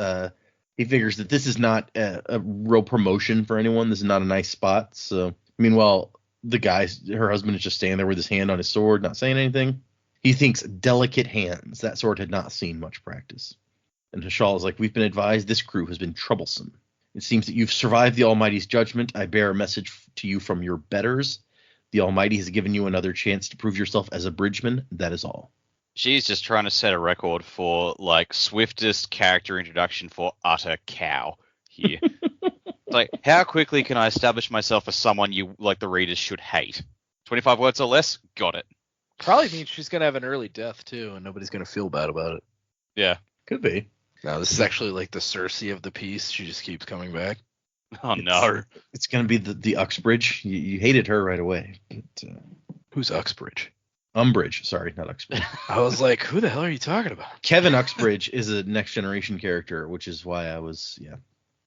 he figures that this is not a real promotion for anyone. This is not a nice spot. So, meanwhile, her husband is just standing there with his hand on his sword, not saying anything. He thinks delicate hands. That sword had not seen much practice. And Hashal is like, we've been advised this crew has been troublesome. It seems that you've survived the Almighty's judgment. I bear a message to you from your betters. The Almighty has given you another chance to prove yourself as a bridgeman. That is all. She's just trying to set a record for, like, swiftest character introduction for utter cow here. Like, how quickly can I establish myself as someone you, like, the readers should hate? 25 words or less? Got it. Probably means she's going to have an early death, too, and nobody's going to feel bad about it. Yeah. Could be. No, this is actually like the Cersei of the piece. She just keeps coming back. Oh, no. It's going to be the Uxbridge. You hated her right away. But, who's Uxbridge? Umbridge. Sorry, not Uxbridge. I was like, who the hell are you talking about? Kevin Uxbridge is a Next Generation character, which is why I was,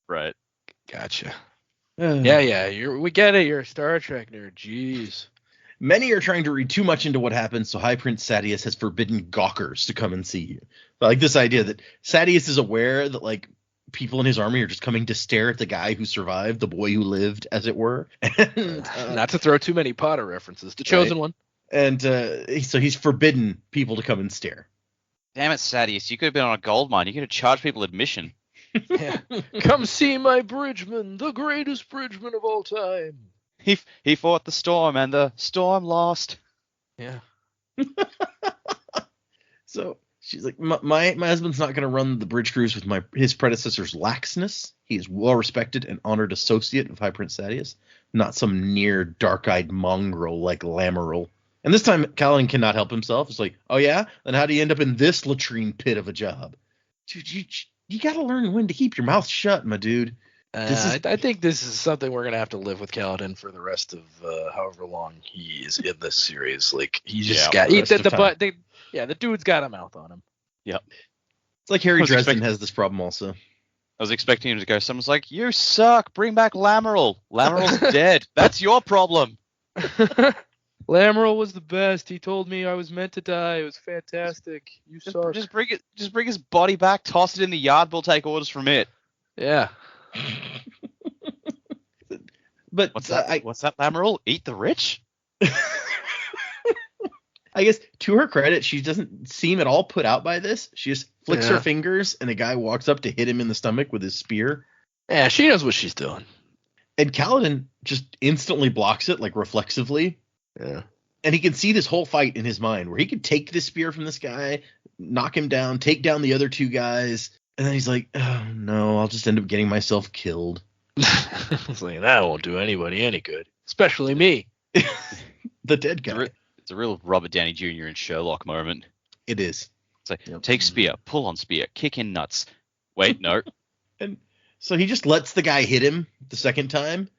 Right. Gotcha. Yeah, we get it. You're a Star Trek nerd. Jeez. Many are trying to read too much into what happened, so High Prince Sadeas has forbidden gawkers to come and see you. But, like, this idea that Sadeas is aware that, like, people in his army are just coming to stare at the guy who survived, the boy who lived, as it were. And, not to throw too many Potter references. The Chosen One. And so he's forbidden people to come and stare. Damn it, Sadeas. You could have been on a gold mine. You could have charged people admission. Yeah. Come see my bridgeman, the greatest bridgeman of all time. He fought the storm, and the storm lost. Yeah. So she's like, my husband's not going to run the bridge crews with his predecessor's laxness. He is well-respected and honored associate of High Prince Sadeas, not some near dark-eyed mongrel like Lameral. And this time, Kaladin cannot help himself. It's like, oh yeah? Then how do you end up in this latrine pit of a job? Dude, you got to learn when to keep your mouth shut, my dude. I think this is something we're going to have to live with Kaladin for the rest of however long he is in this series. Like, he just the dude's got a mouth on him. Yep. It's like Harry Dresden has this problem also. I was expecting him to go, someone's like, you suck, bring back Lameral. Lameral's dead. That's your problem. Lameral was the best. He told me I was meant to die. It was fantastic. You suck. Just bring his body back, toss it in the yard, we'll take orders from it. Yeah. But what's that, Lameral? Eat the rich? I guess to her credit, she doesn't seem at all put out by this. She just flicks her fingers, and a guy walks up to hit him in the stomach with his spear. Yeah, she knows what she's doing. And Kaladin just instantly blocks it, like reflexively. Yeah. And he can see this whole fight in his mind, where he could take this spear from this guy, knock him down, take down the other 2 guys, and then he's like, oh no, I'll just end up getting myself killed. It's like, that won't do anybody any good, especially me. The dead guy. It's a real Robert Downey Jr. and Sherlock moment. It is. It's like, take spear, pull on spear, kick in nuts. Wait, no. And so he just lets the guy hit him the second time,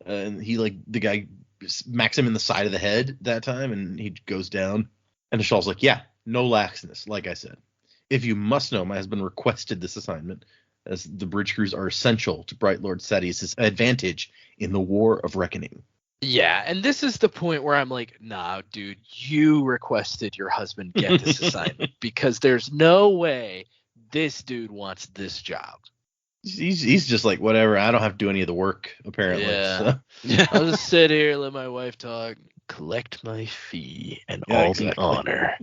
and the guy smacks him in the side of the head that time, and he goes down. And Hashal's like, yeah, no laxness, like I said. If you must know, my husband requested this assignment, as the bridge crews are essential to Bright Lord Sadeas' advantage in the War of Reckoning. Yeah, and this is the point where I'm like, nah, dude, you requested your husband get this assignment, because there's no way this dude wants this job. He's just like, whatever, I don't have to do any of the work, apparently. Yeah. So. I'll just sit here, let my wife talk, collect my fee, and all the honor.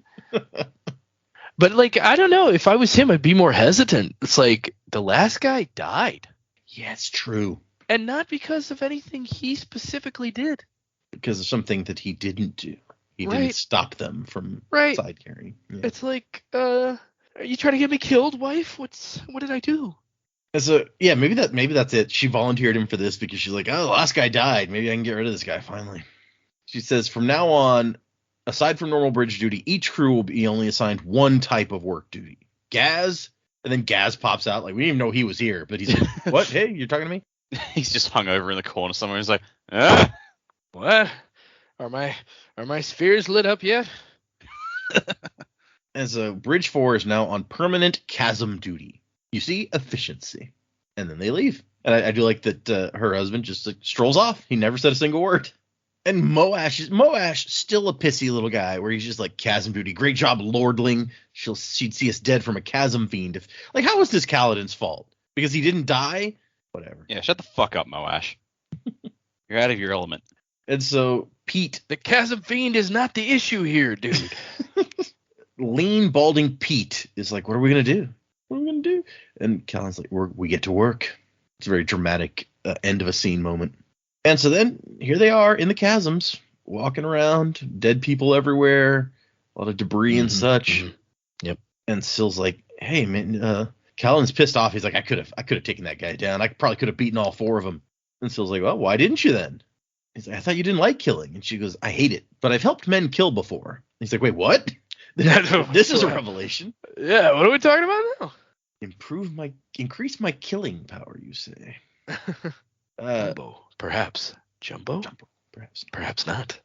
But, like, I don't know. If I was him, I'd be more hesitant. It's like, the last guy died. Yeah, it's true. And not because of anything he specifically did. Because of something that he didn't do. He didn't stop them from side carrying. Yeah. It's like, Are you trying to get me killed, wife? What did I do? And so yeah, maybe that's it. She volunteered him for this because she's like, oh, the last guy died. Maybe I can get rid of this guy finally. She says, from now on, aside from normal bridge duty, each crew will be only assigned one type of work duty. Gaz, and then Gaz pops out like we didn't even know he was here, but he's like, what? Hey, you're talking to me? He's just hung over in the corner somewhere. He's like, What? Are my spheres lit up yet? And so Bridge 4 is now on permanent chasm duty. You see, efficiency. And then they leave. And I do like that her husband just like, strolls off. He never said a single word. And Moash, still a pissy little guy, where he's just like, chasm duty. Great job, lordling. She'd see us dead from a chasm fiend. How is this Kaladin's fault? Because he didn't die? Whatever. yeah, shut the fuck up, Moash. You're out of your element. And so Pete, The chasm fiend is not the issue here, dude. lean, balding Pete is like, what are we going to do? What are we going to do? And Kaladin's like, we get to work. It's a very dramatic end of a scene moment. And so then here they are in the chasms, walking around, dead people everywhere, a lot of debris and such. Mm-hmm. Yep. And Syl's like, hey, man, Kaladin's pissed off. He's like, I could have taken that guy down. I probably could have beaten all four of them. And Syl's like, well, why didn't you then? He's like, I thought you didn't like killing. And she goes, I hate it, but I've helped men kill before. And he's like, wait, what? This is a revelation. Yeah, what are we talking about now? Increase my killing power, you say. Jumbo, perhaps. Jumbo? Perhaps. Perhaps not.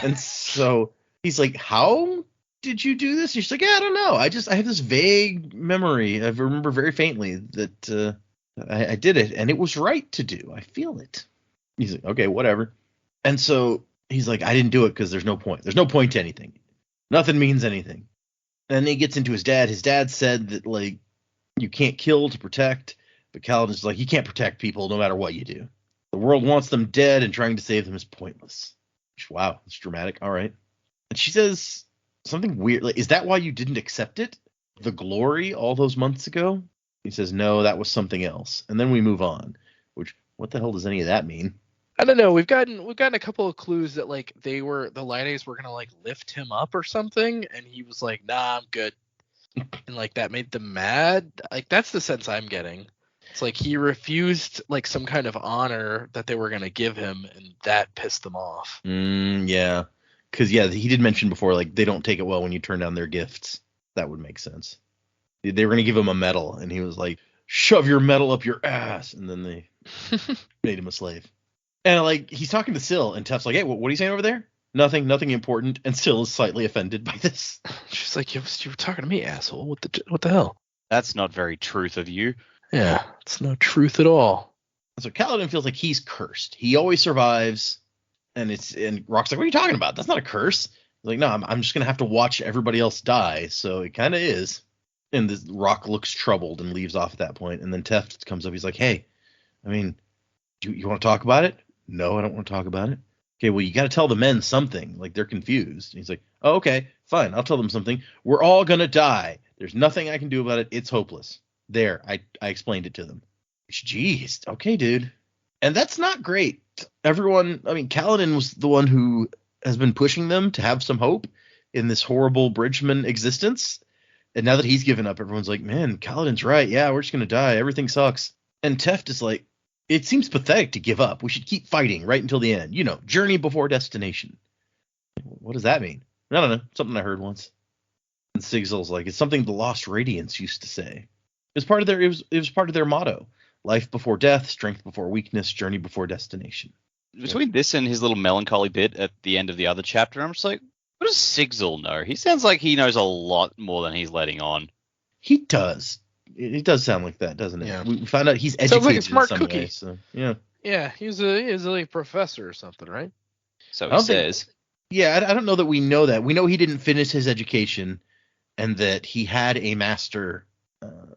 And so he's like, how did you do this? She's like, yeah, I don't know. I have this vague memory. I remember very faintly that I did it, and it was right to do. I feel it. He's like, okay, whatever. And so he's like, I didn't do it because there's no point. There's no point to anything. Nothing means anything. And then he gets into his dad. His dad said that, like, you can't kill to protect. But Kaladin's like, you can't protect people no matter what you do. The world wants them dead, and trying to save them is pointless. Wow, that's dramatic. All right. And she says something weird. Like, is that why you didn't accept it? The glory all those months ago? He says, no, that was something else. And then we move on. Which, what the hell does any of that mean? I don't know. We've gotten a couple of clues that like the Lydes were gonna like lift him up or something, and he was like, nah, I'm good. And like that made them mad. Like that's the sense I'm getting. It's like he refused like some kind of honor that they were gonna give him, and that pissed them off. Yeah. Because, yeah, he did mention before, like, they don't take it well when you turn down their gifts. That would make sense. They were going to give him a medal, and he was like, shove your medal up your ass. And then they made him a slave. And, like, he's talking to Syl, and Teft's like, hey, what are you saying over there? Nothing important. And Syl is slightly offended by this. She's like, you were talking to me, asshole. What the hell? That's not very truth of you. Yeah, it's no truth at all. So Kaladin feels like he's cursed. He always survives. And Rock's like, what are you talking about? That's not a curse. He's like, no, I'm just going to have to watch everybody else die. So it kind of is. And Rock looks troubled and leaves off at that point. And then Teft comes up. He's like, hey, I mean, you want to talk about it? No, I don't want to talk about it. Okay, well, you got to tell the men something. Like, they're confused. He's like, oh, okay, fine. I'll tell them something. We're all going to die. There's nothing I can do about it. It's hopeless. There, I explained it to them. Jeez. Okay, dude. And that's not great. Everyone, I mean, Kaladin was the one who has been pushing them to have some hope in this horrible Bridgeman existence. And now that he's given up, everyone's like, man, Kaladin's right. Yeah, we're just going to die. Everything sucks. And Teft is like, it seems pathetic to give up. We should keep fighting right until the end. You know, journey before destination. What does that mean? I don't know. Something I heard once. And Sigzil's like, it's something the Lost Radiants used to say. It was part of their motto. Life before death, strength before weakness, journey before destination. Between this and his little melancholy bit at the end of the other chapter, I'm just like, what does Sigzil know? He sounds like he knows a lot more than he's letting on. He does. It does sound like that, doesn't it? Yeah. We found out he's educated Sounds like a smart in some cookie. way, so, yeah. Yeah, he's a professor or something, right? So I he don't think- says. Yeah, I don't know that we know that. We know he didn't finish his education and that he had a master,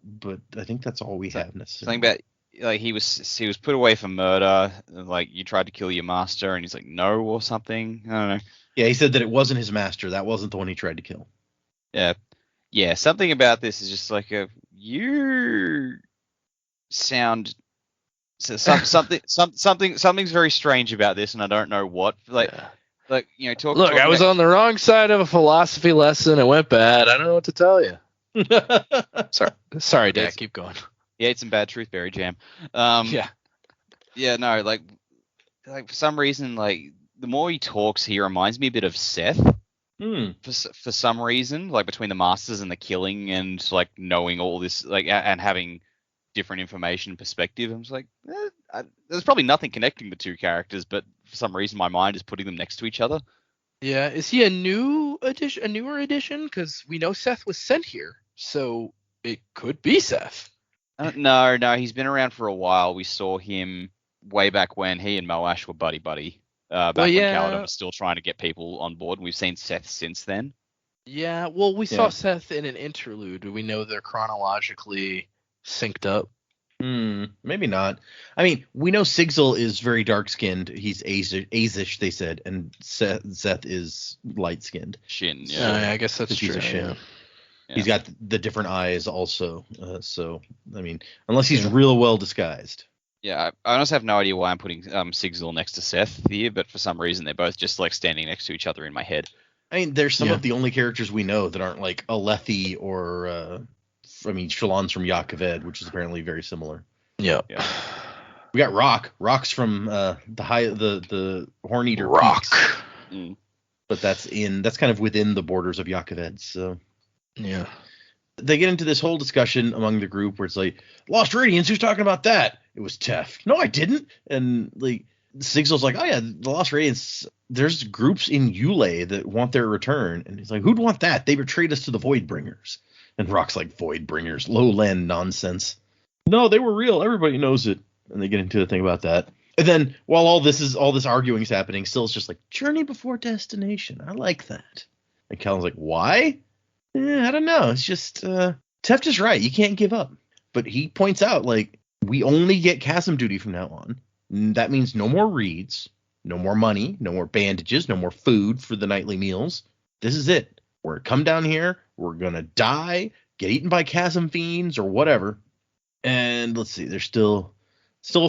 but I think that's all we have necessarily. Something about like he was put away for murder, like you tried to kill your master, and he's like no or something. I don't know. Yeah, he said that it wasn't his master. That wasn't the one he tried to kill. Yeah. Something about this is just like you sound something's very strange about this, and I don't know what. Like you know, Look, I was on the wrong side of a philosophy lesson. It went bad. I don't know what to tell you. Sorry, Dak. Yes. Keep going. He ate some bad truthberry jam. Yeah. Yeah, no, like for some reason, like the more he talks, he reminds me a bit of Seth. For some reason, like between the masters and the killing and like knowing all this, like and having different information perspective, I'm just like, there's probably nothing connecting the two characters, but for some reason my mind is putting them next to each other. Yeah. Is he a newer addition? Because we know Seth was sent here, so it could be Seth. No, he's been around for a while. We saw him way back when he and Moash were buddy. Back when Kaladin was still trying to get people on board. We've seen Seth since then. Yeah, well, we saw Seth in an interlude. Do we know they're chronologically synced up? Maybe not. I mean, we know Sigzil is very dark-skinned. He's Azish, they said, and Seth is light-skinned. Shin, I guess that's true. He's a Shin. Yeah. He's got the different eyes also. So, I mean, unless he's real well disguised. Yeah, I honestly have no idea why I'm putting Sigzil next to Seth here, but for some reason they're both just like standing next to each other in my head. I mean, there's some of the only characters we know that aren't like Alethi or, Shallan's from Yak Kaved, which is apparently very similar. Yeah. We got Rock. Rock's from the Horn-Eater Rock. Peaks. But that's kind of within the borders of Yak Kaved, so. Yeah. They get into this whole discussion among the group where it's like, Lost Radiance, who's talking about that? It was Teft. No, I didn't. And like Sigzil's like, oh yeah, the Lost Radiance, there's groups in Yule that want their return. And he's like, who'd want that? They betrayed us to the Voidbringers. And Rock's like, Voidbringers, lowland nonsense. No, they were real. Everybody knows it. And they get into a thing about that. And then while all this arguing is happening, Syl's just like, journey before destination. I like that. And Kellen's like, why? I don't know. It's just Teft is right. You can't give up. But he points out, like, we only get chasm duty from now on. That means no more reeds, no more money, no more bandages, no more food for the nightly meals. This is it. We're gonna come down here. We're gonna die, get eaten by chasm fiends or whatever. And let's see, they're still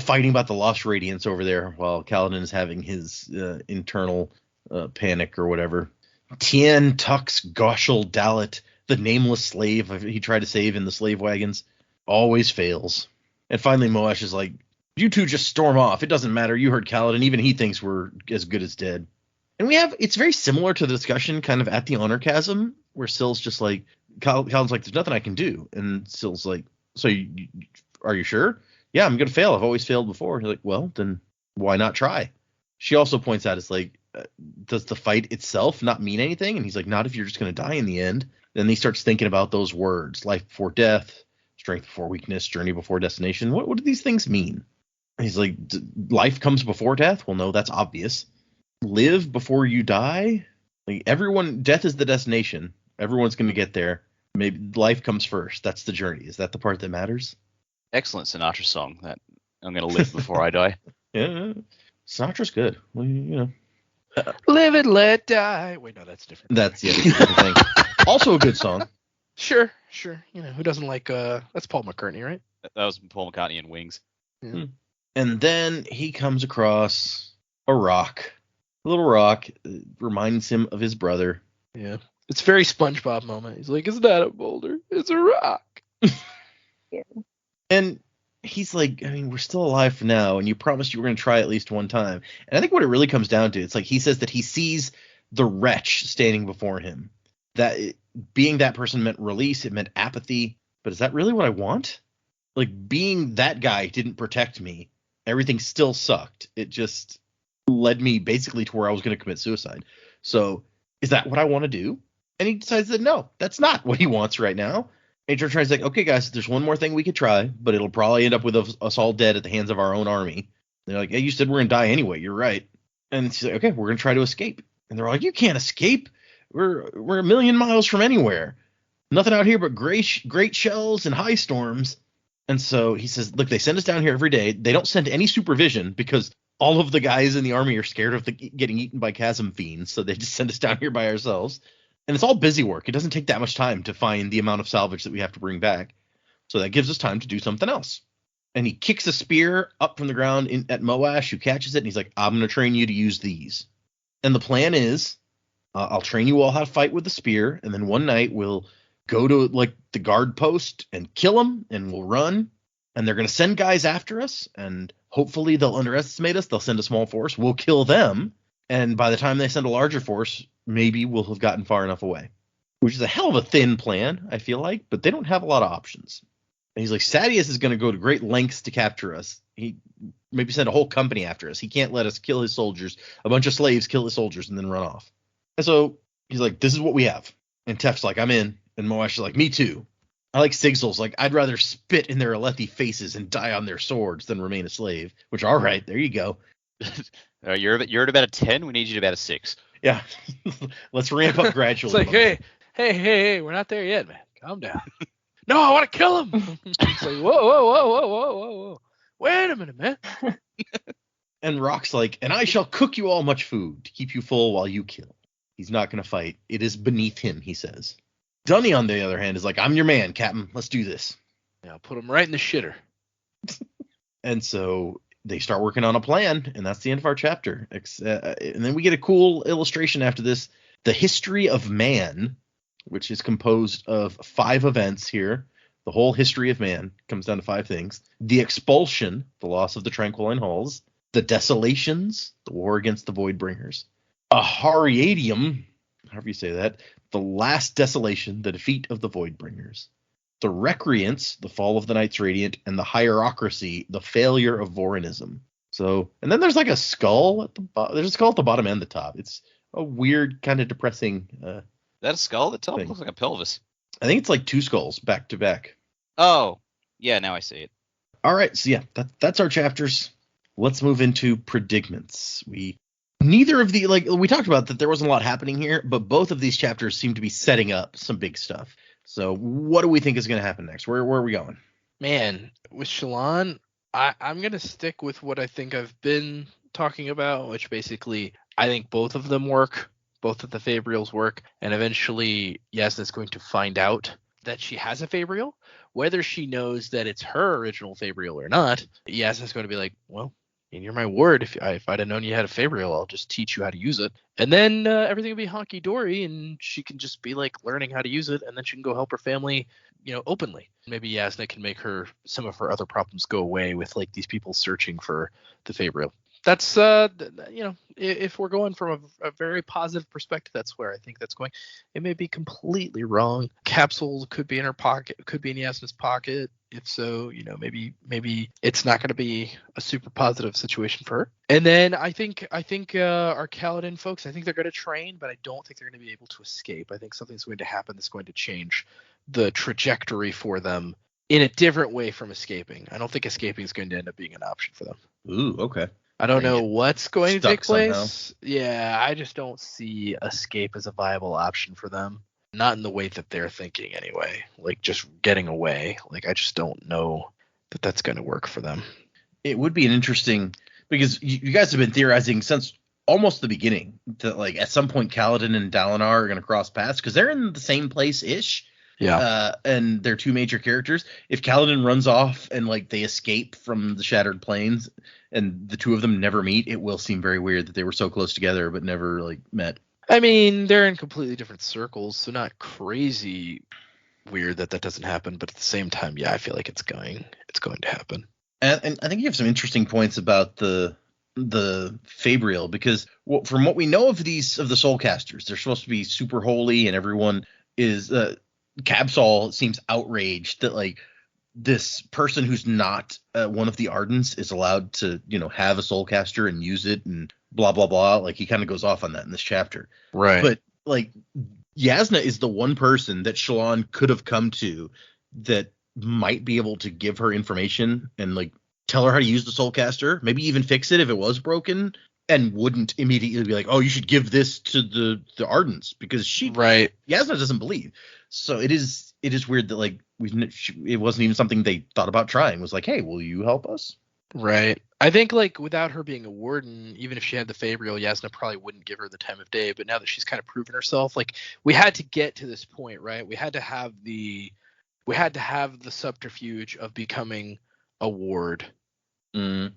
fighting about the Lost Radiance over there while Kaladin is having his internal panic or whatever. Tien Tux Goshel Dalit, the nameless slave he tried to save in the slave wagons, always fails. And finally Moash is like, you two just storm off. It doesn't matter. You heard Kaladin. Even he thinks we're as good as dead. And it's very similar to the discussion kind of at the Honor Chasm where Syl's just like, Kaladin's like, there's nothing I can do. And Syl's like, so are you sure? Yeah, I'm going to fail. I've always failed before. He's like, well, then why not try? She also points out, it's like, does the fight itself not mean anything? And he's like, not if you're just going to die in the end. Then he starts thinking about those words, life before death, strength before weakness, journey before destination. What do these things mean? And he's like, life comes before death? Well, no, that's obvious. Live before you die? Like death is the destination. Everyone's going to get there. Maybe life comes first. That's the journey. Is that the part that matters? Excellent Sinatra song that I'm going to live before I die. Yeah. Sinatra's good. Well, Live and let die. Wait, no, that's different. That's different thing. Also a good song. Sure. Who doesn't like that's Paul McCartney, right? That was Paul McCartney and Wings. Yeah. And then he comes across a rock. A little rock. Reminds him of his brother. Yeah. It's a very SpongeBob moment. He's like, it's not a boulder, it's a rock. Yeah. And he's like, I mean, we're still alive for now, and you promised you were going to try at least one time. And I think what it really comes down to, it's like he says that he sees the wretch standing before him. That being that person meant release, it meant apathy. But is that really what I want? Like, being that guy didn't protect me. Everything still sucked. It just led me basically to where I was going to commit suicide. So is that what I want to do? And he decides that no, that's not what he wants right now. And George like, okay, guys, there's one more thing we could try, but it'll probably end up with us all dead at the hands of our own army. And they're like, hey, you said we're going to die anyway. You're right. And she's like, okay, we're going to try to escape. And they're like, you can't escape. We're a million miles from anywhere. Nothing out here but great shells and high storms. And so he says, look, they send us down here every day. They don't send any supervision because all of the guys in the army are scared of getting eaten by chasm fiends. So they just send us down here by ourselves. And it's all busy work. It doesn't take that much time to find the amount of salvage that we have to bring back. So that gives us time to do something else. And he kicks a spear up from the ground at Moash, who catches it. And he's like, I'm going to train you to use these. And the plan is, I'll train you all how to fight with the spear. And then one night we'll go to like the guard post and kill them, and we'll run. And they're going to send guys after us, and hopefully they'll underestimate us. They'll send a small force. We'll kill them. And by the time they send a larger force, maybe we'll have gotten far enough away. Which is a hell of a thin plan, I feel like, but they don't have a lot of options. And he's like, Sadeas is going to go to great lengths to capture us. He maybe send a whole company after us. He can't let us kill his soldiers, a bunch of slaves kill his soldiers, and then run off. And so he's like, this is what we have. And Tef's like, I'm in. And Moash is like, me too. I like Sigzil's like, I'd rather spit in their Alethi faces and die on their swords than remain a slave. Which, all right, there you go. You're at about a 10. We need you to about a 6. Yeah. Let's ramp up gradually. It's like, hey, we're not there yet, man. Calm down. No, I want to kill him. It's like, whoa. Wait a minute, man. And Rock's like, and I shall cook you all much food to keep you full while you kill. He's not going to fight. It is beneath him, he says. Dunny, on the other hand, is like, I'm your man, Captain. Let's do this. Yeah, I'll put him right in the shitter. And so they start working on a plan, and that's the end of our chapter. And then we get a cool illustration after this. The history of man, which is composed of 5 events here. The whole history of man comes down to 5 things. The expulsion, the loss of the Tranquiline Halls. The desolations, the war against the Voidbringers. Ahariadium, however you say that, the last desolation, the defeat of the Voidbringers. The Recreants, the fall of the Knights Radiant, and the Hierocracy, the failure of Vorinism. So, and then there's like a skull at the bottom. There's a skull at the bottom and the top. It's a weird, kind of depressing. That a skull at the top? Thing. Looks like a pelvis. I think it's like 2 skulls back to back. Oh, yeah, now I see it. All right, so yeah, that's our chapters. Let's move into predicaments. Neither of the, like, we talked about that there wasn't a lot happening here, but both of these chapters seem to be setting up some big stuff. So what do we think is going to happen next? Where are we going? Man, with Shallan, I'm going to stick with what I think I've been talking about, which basically I think both of them work. Both of the Fabrials work. And eventually Yasna's going to find out that she has a Fabrial. Whether she knows that it's her original Fabrial or not, Yasna's going to be like, well, and you're my word. If I'd have known you had a Fabrial, I'll just teach you how to use it. And then everything will be honky-dory, and she can just be like learning how to use it, and then she can go help her family, openly. Maybe Yasna can make some of her other problems go away with like these people searching for the Fabrial. That's if we're going from a very positive perspective, that's where I think that's going. It may be completely wrong. Capsule could be in her pocket, could be in Yasna's pocket. If so, maybe it's not going to be a super positive situation for her. And then I think our Kaladin folks, I think they're going to train, but I don't think they're going to be able to escape. I think something's going to happen that's going to change the trajectory for them in a different way from escaping. I don't think escaping is going to end up being an option for them. Ooh, okay. I don't know what's going to take place. Somehow. Yeah, I just don't see escape as a viable option for them. Not in the way that they're thinking anyway. Like just getting away. Like I just don't know that that's going to work for them. It would be an interesting, because you guys have been theorizing since almost the beginning that like at some point Kaladin and Dalinar are going to cross paths because they're in the same place-ish. Yeah. And they're 2 major characters. If Kaladin runs off and like they escape from the Shattered Plains and the 2 of them never meet, it will seem very weird that they were so close together but never like met. I mean, they're in completely different circles, so not crazy weird that doesn't happen. But at the same time, yeah, I feel like it's going to happen. And I think you have some interesting points about the Fabrial, because from what we know of the Soulcasters, they're supposed to be super holy, and everyone is Kabsal seems outraged that like this person who's not one of the Ardents is allowed to have a Soulcaster and use it and blah blah blah. Like he kind of goes off on that in this chapter, right? But like Yasna is the one person that Shallan could have come to that might be able to give her information and like tell her how to use the Soulcaster, maybe even fix it if it was broken, and wouldn't immediately be like, oh, you should give this to the Ardents, because Yasna doesn't believe. So it is weird that like it wasn't even something they thought about trying. It was like, hey, will you help us? Right. I think like without her being a warden, even if she had the Fabrial, Yasna probably wouldn't give her the time of day. But now that she's kind of proven herself, like we had to get to this point, right? We had to have the subterfuge of becoming a ward, and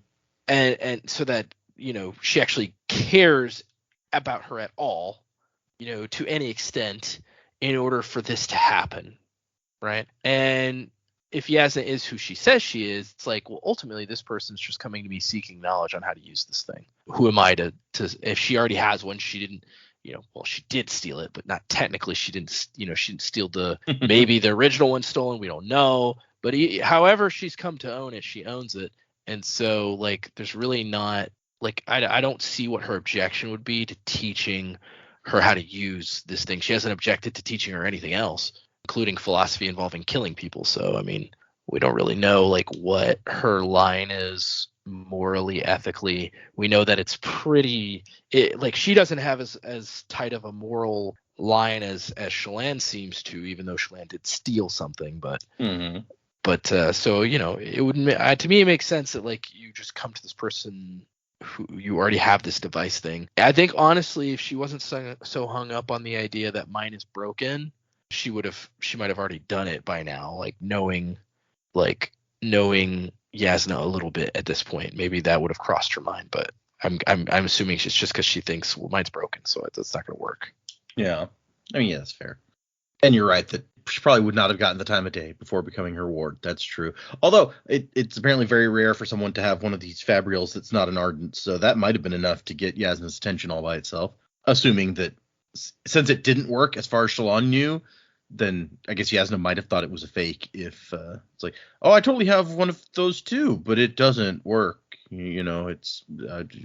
so that she actually cares about her at all, to any extent, in order for this to happen. right? And if Yasna is who she says she is, it's like, well, ultimately this person's just coming to me seeking knowledge on how to use this thing. Who am I to if she already has one, she didn't, well, she did steal it, but not technically. She didn't steal maybe the original one stolen. We don't know, but however she's come to own it, she owns it. And so like, there's really not like, I don't see what her objection would be to teaching her how to use this thing. She hasn't objected to teaching her anything else, including philosophy involving killing people. So, I mean, we don't really know like what her line is morally, ethically. We know that it's like she doesn't have as tight of a moral line as Shallan seems to, even though Shallan did steal something. But so, it wouldn't, to me, it makes sense that like you just come to this person who you already have this device thing. I think honestly, if she wasn't so hung up on the idea that mine is broken, she might have already done it by now, like knowing Yasna a little bit at this point. Maybe that would have crossed her mind, but I'm assuming it's just because she thinks, well, mine's broken, so that's not going to work. Yeah, I mean, yeah, that's fair. And you're right that she probably would not have gotten the time of day before becoming her ward. That's true. Although it's apparently very rare for someone to have one of these fabrials that's not an Ardent, so that might have been enough to get Yasna's attention all by itself. Assuming that since it didn't work as far as Shallan knew, then I guess Yasna might have thought it was a fake. If it's like, oh, I totally have one of those too, but it doesn't work. It's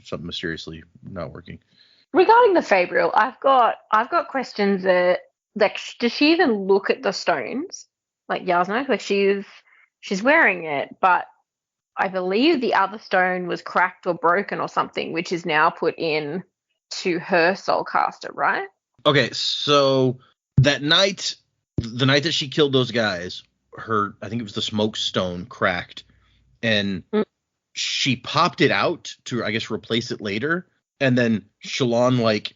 something mysteriously not working. Regarding the fabrial, I've got questions that, like, does she even look at the stones? Like Yasna, like she's wearing it, but I believe the other stone was cracked or broken or something, which is now put in to her soulcaster, right? Okay, so that night, the night that she killed those guys, I think it was the smoke stone cracked, and she popped it out to, I guess, replace it later, and then Shallan like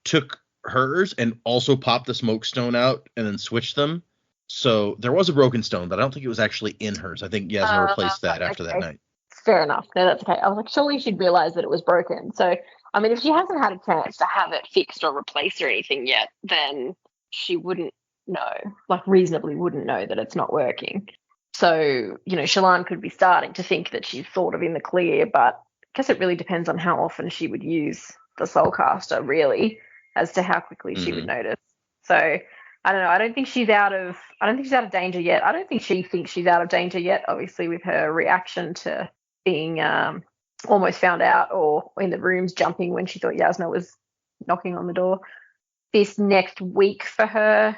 took hers and also popped the smoke stone out and then switched them. So there was a broken stone, but I don't think it was actually in hers. I think Yasna replaced that after that night. Fair enough. No, that's okay. I was like, surely she'd realize that it was broken. So, I mean, if she hasn't had a chance to have it fixed or replaced or anything yet, then she wouldn't know, like reasonably wouldn't know that it's not working. So, Shallan could be starting to think that she's sort of in the clear, but I guess it really depends on how often she would use the soulcaster, really, as to how quickly she would notice. So I don't know. I don't think she's out of danger yet. I don't think she thinks she's out of danger yet, obviously, with her reaction to being almost found out, or in the rooms jumping when she thought Yasna was knocking on the door. This next week for her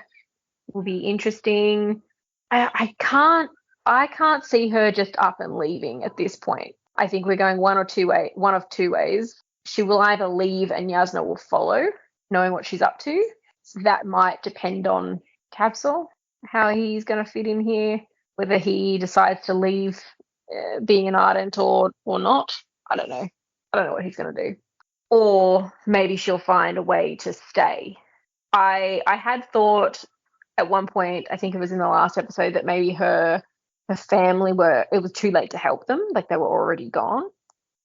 will be interesting. I can't see her just up and leaving at this point. I think we're going one of two ways. She will either leave and Yasna will follow, knowing what she's up to. So that might depend on Kabsal, how he's going to fit in here, whether he decides to leave being an Ardent or not. I don't know. I don't know what he's going to do. Or maybe she'll find a way to stay. I had thought at one point, I think it was in the last episode, that maybe her family it was too late to help them, like they were already gone,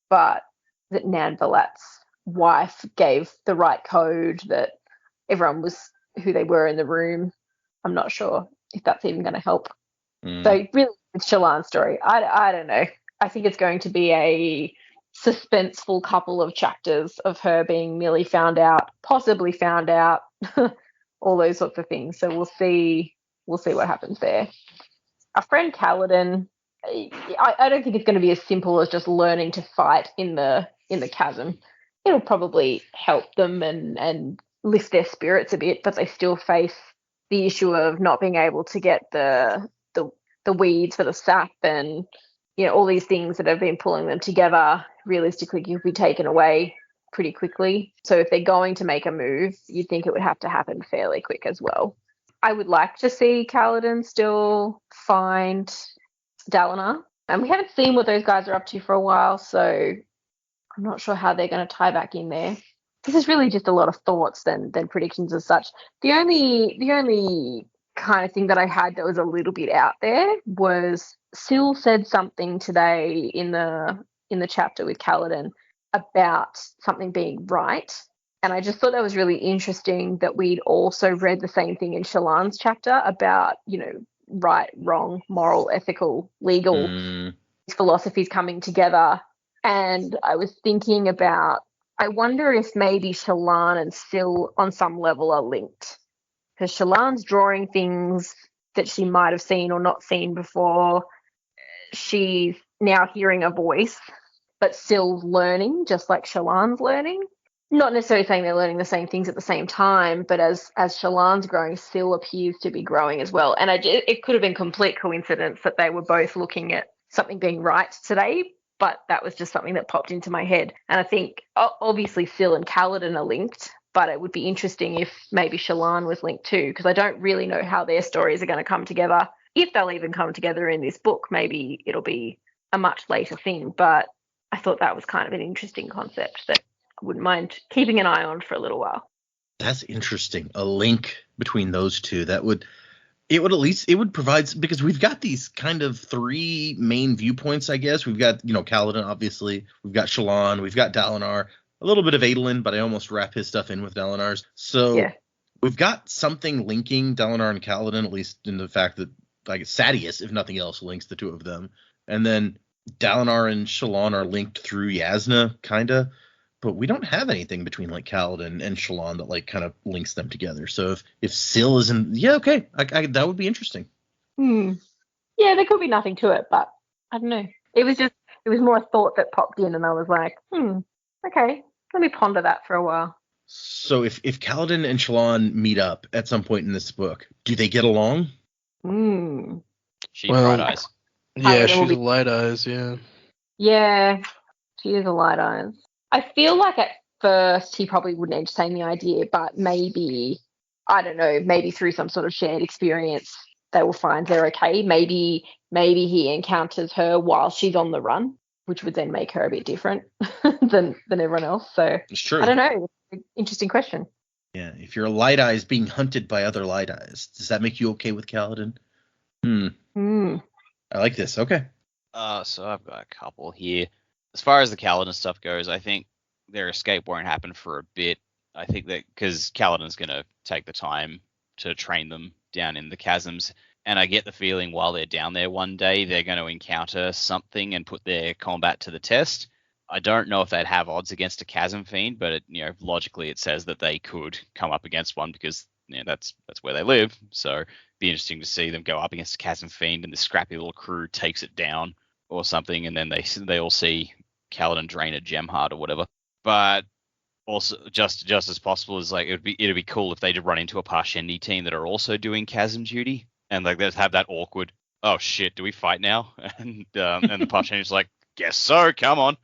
but that Nan Balat's wife gave the right code, that everyone was who they were in the room. I'm not sure if that's even going to help. So really, with Shallan's story, I don't know. I think it's going to be a suspenseful couple of chapters of her being nearly found out, possibly found out, all those sorts of things. So we'll see what happens there. Our friend Kaladin, I don't think it's going to be as simple as just learning to fight in the chasm. It'll probably help them and lift their spirits a bit, but they still face the issue of not being able to get the weeds for the sap, and all these things that have been pulling them together realistically could be taken away pretty quickly. So if they're going to make a move, you'd think it would have to happen fairly quick as well. I would like to see Kaladin still find Dalinar, and we haven't seen what those guys are up to for a while, so I'm not sure how they're going to tie back in there. This is really just a lot of thoughts than predictions as such. The only kind of thing that I had that was a little bit out there was Syl said something today in the chapter with Kaladin about something being right, and I just thought that was really interesting that we'd also read the same thing in Shallan's chapter about right, wrong, moral, ethical, legal Mm, philosophies coming together. And I was thinking about, I wonder if maybe Shallan and Syl on some level are linked. Because Shallan's drawing things that she might have seen or not seen before. She's now hearing a voice, but Syl's learning, just like Shallan's learning. Not necessarily saying they're learning the same things at the same time, but as Shallan's growing, Syl appears to be growing as well. And it could have been complete coincidence that they were both looking at something being right today, but that was just something that popped into my head. And I think obviously Syl and Kaladin are linked, but it would be interesting if maybe Shallan was linked too, because I don't really know how their stories are going to come together. If they'll even come together in this book, maybe it'll be a much later thing. But I thought that was kind of an interesting concept that I wouldn't mind keeping an eye on for a little while. that's interesting. A link between those two. It would provide, because we've got these kind of three main viewpoints, I guess. We've got, Kaladin, obviously. We've got Shallan. We've got Dalinar. A little bit of Adolin, but I almost wrap his stuff in with Dalinar's. So Yeah. we've got something linking Dalinar and Kaladin, at least in the fact that, like, Sadeas, if nothing else, links the two of them. And then Dalinar and Shallan are linked through Yasna, kind of. But we don't have anything between, like, Kaladin and Shallan that, like, kind of links them together. So if Syl isn't... Yeah, okay. That would be interesting. Yeah, there could be nothing to it, but I don't know. It was more a thought that popped in, and I was like, okay, let me ponder that for a while. So if Kaladin and Shallan meet up at some point in this book, do they get along? She's Well, bright eyes. Yeah, it will she's be- light eyes, yeah. Yeah, she is a light eyes. I feel like at first he probably wouldn't entertain the idea, but maybe, I don't know, maybe through some sort of shared experience, they will find they're okay. Maybe he encounters her while she's on the run, which would then make her a bit different than everyone else. So It's true. I don't know. Interesting question. Yeah, if you're a light eyes being hunted by other light eyes, does that make you okay with Kaladin? I like this. Okay. So I've got a couple here. As far as the Kaladin stuff goes, I think their escape won't happen for a bit. I think that because Kaladin's going to take the time to train them down in the chasms, and I get the feeling while they're down there one day, they're going to encounter something and put their combat to the test. I don't know if they'd have odds against a chasm fiend, but logically it says that they could come up against one because that's where they live. So it'd be interesting to see them go up against a chasm fiend and the scrappy little crew takes it down or something, and then they all see Kaladin drain a gem heart or whatever. But also just as possible is like it'd be cool if they did run into a Parshendi team that are also doing chasm duty, and like they'd have that awkward, oh shit, do we fight now? And the Parshendi's like, guess so, come on.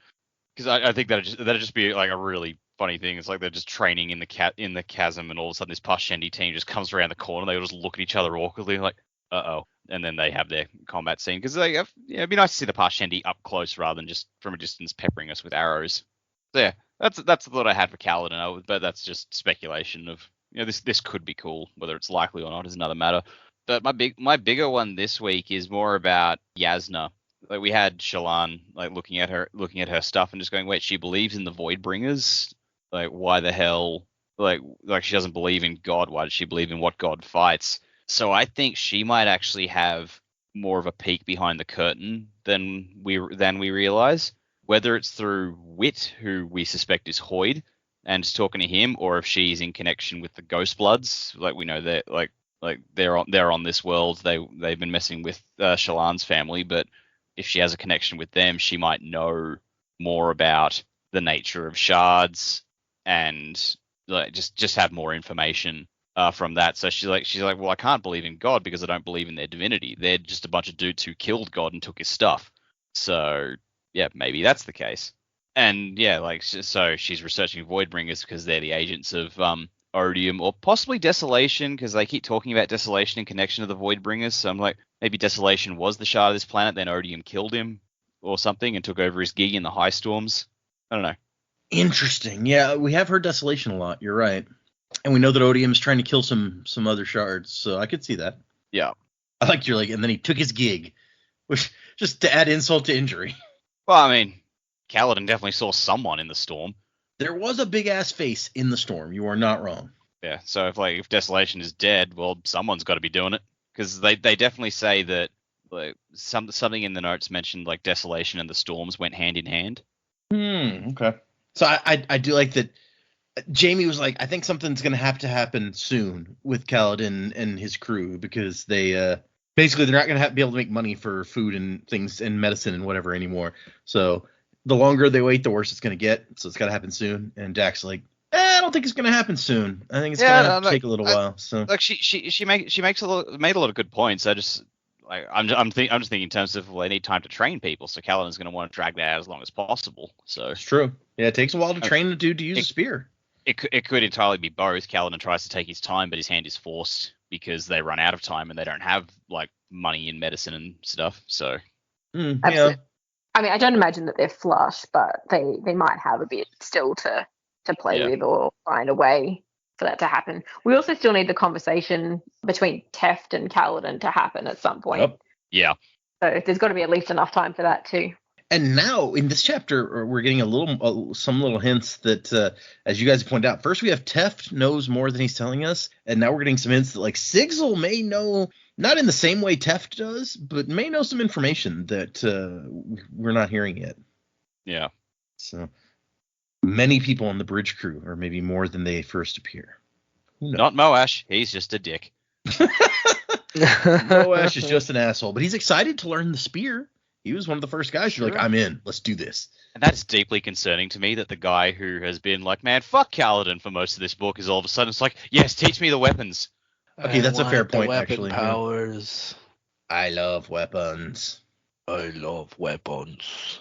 Because I think that'd just be like a really funny thing. It's like they're just training in the chasm, and all of a sudden this Parshendi team just comes around the corner. They all just look at each other awkwardly, like, uh-oh. And then they have their combat scene. Because it'd be nice to see the Parshendi up close rather than just from a distance peppering us with arrows. So yeah, that's the thought I had for Kaladin, but that's just speculation of this could be cool. Whether it's likely or not is another matter. But my bigger one this week is more about Yasna. Like we had Shallan like looking at her stuff and just going, wait, she believes in the Voidbringers? Like why the hell? Like she doesn't believe in God. Why does she believe in what God fights? So I think she might actually have more of a peek behind the curtain than we realize. Whether it's through Wit, who we suspect is Hoid, and just talking to him, or if she's in connection with the Ghost Bloods. Like we know that like they're on this world. They've been messing with Shallan's family, but if she has a connection with them, she might know more about the nature of shards and like just have more information from that. So she's like, well, I can't believe in God because I don't believe in their divinity. They're just a bunch of dudes who killed God and took his stuff. So yeah, maybe that's the case. And yeah, like so she's researching Voidbringers because they're the agents of Odium or possibly Desolation, because they keep talking about Desolation in connection to the Voidbringers. So I'm like, maybe Desolation was the shard of this planet, then Odium killed him or something and took over his gig in the High Storms. I don't know. Interesting. Yeah, we have heard Desolation a lot. You're right. And we know that Odium's trying to kill some other shards, so I could see that. Yeah. I like you're like, and then he took his gig, which just to add insult to injury. Well, I mean, Kaladin definitely saw someone in the storm. There was a big ass face in the storm. You are not wrong. Yeah, so if Desolation is dead, well, someone's got to be doing it. because they definitely say that like something in the notes mentioned like desolation and the storms went hand in hand. Okay. So I do like that. Jamie was like, I think something's gonna have to happen soon with Kaladin and his crew because they basically they're not gonna be able to make money for food and things and medicine and whatever anymore. So the longer they wait, the worse it's gonna get. So it's gotta happen soon. And Jack's like, I don't think it's gonna happen soon. I think it's gonna have to take a little while. So like she made a lot of good points. I'm just thinking in terms of they need time to train people, so Kaladin's going to want to drag that out as long as possible. So it's true. Yeah, it takes a while to train a dude to use a spear. It could entirely be both. Kaladin tries to take his time, but his hand is forced because they run out of time and they don't have like money in medicine and stuff. So Absolutely. I mean, I don't imagine that they're flush, but they might have a bit still to play with or find a way for that to happen. We also still need the conversation between Teft and Kaladin to happen at some point. Yep. Yeah. So there's got to be at least enough time for that too. And now in this chapter, we're getting some little hints that, as you guys pointed out, first we have Teft knows more than he's telling us, and now we're getting some hints that like Sigil may know, not in the same way Teft does, but may know some information that we're not hearing yet. Yeah. So many people on the bridge crew, or maybe more than they first appear. Not Moash. He's just a dick. Moash is just an asshole, but he's excited to learn the spear. He was one of the first guys who's like, I'm in. Let's do this. And that's deeply concerning to me that the guy who has been like, man, fuck Kaladin for most of this book is all of a sudden it's like, yes, teach me the weapons. Okay, that's a fair point, actually. Powers. I love weapons. I love weapons.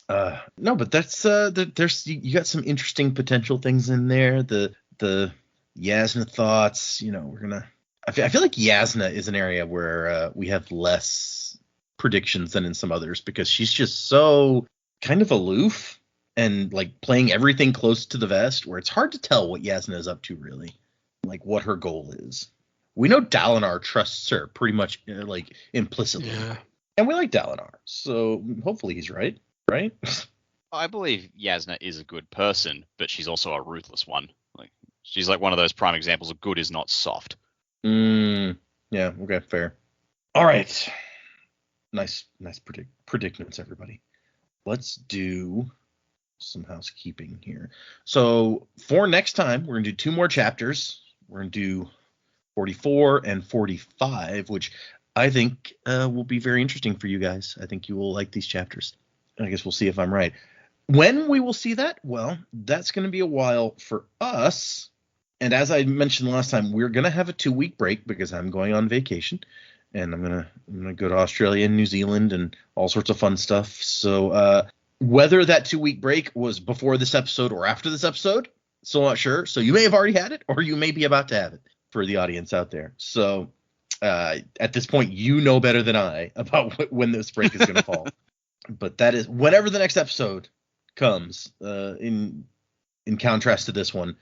No, but that's there's you got some interesting potential things in there. The Yasna thoughts, we're gonna. I feel like Yasna is an area where we have less predictions than in some others because she's just so kind of aloof and like playing everything close to the vest, where it's hard to tell what Yasna is up to really, like what her goal is. We know Dalinar trusts her pretty much like implicitly, and we like Dalinar, so hopefully he's right. Right? I believe Yasna is a good person, but she's also a ruthless one. Like she's like one of those prime examples of good is not soft. Yeah. Okay. Fair. All right. Nice predicaments, everybody. Let's do some housekeeping here. So for next time, we're gonna do 2 more chapters. We're gonna do 44 and 45, which I think will be very interesting for you guys. I think you will like these chapters. I guess we'll see if I'm right. When we will see that, well, that's going to be a while for us. And as I mentioned last time, we're going to have a 2-week break because I'm going on vacation. And I'm gonna go to Australia and New Zealand and all sorts of fun stuff. So whether that 2-week break was before this episode or after this episode, still not sure. So you may have already had it or you may be about to have it for the audience out there. So at this point, you know better than I about when this break is going to fall. But that is whenever the next episode comes, in contrast to this one,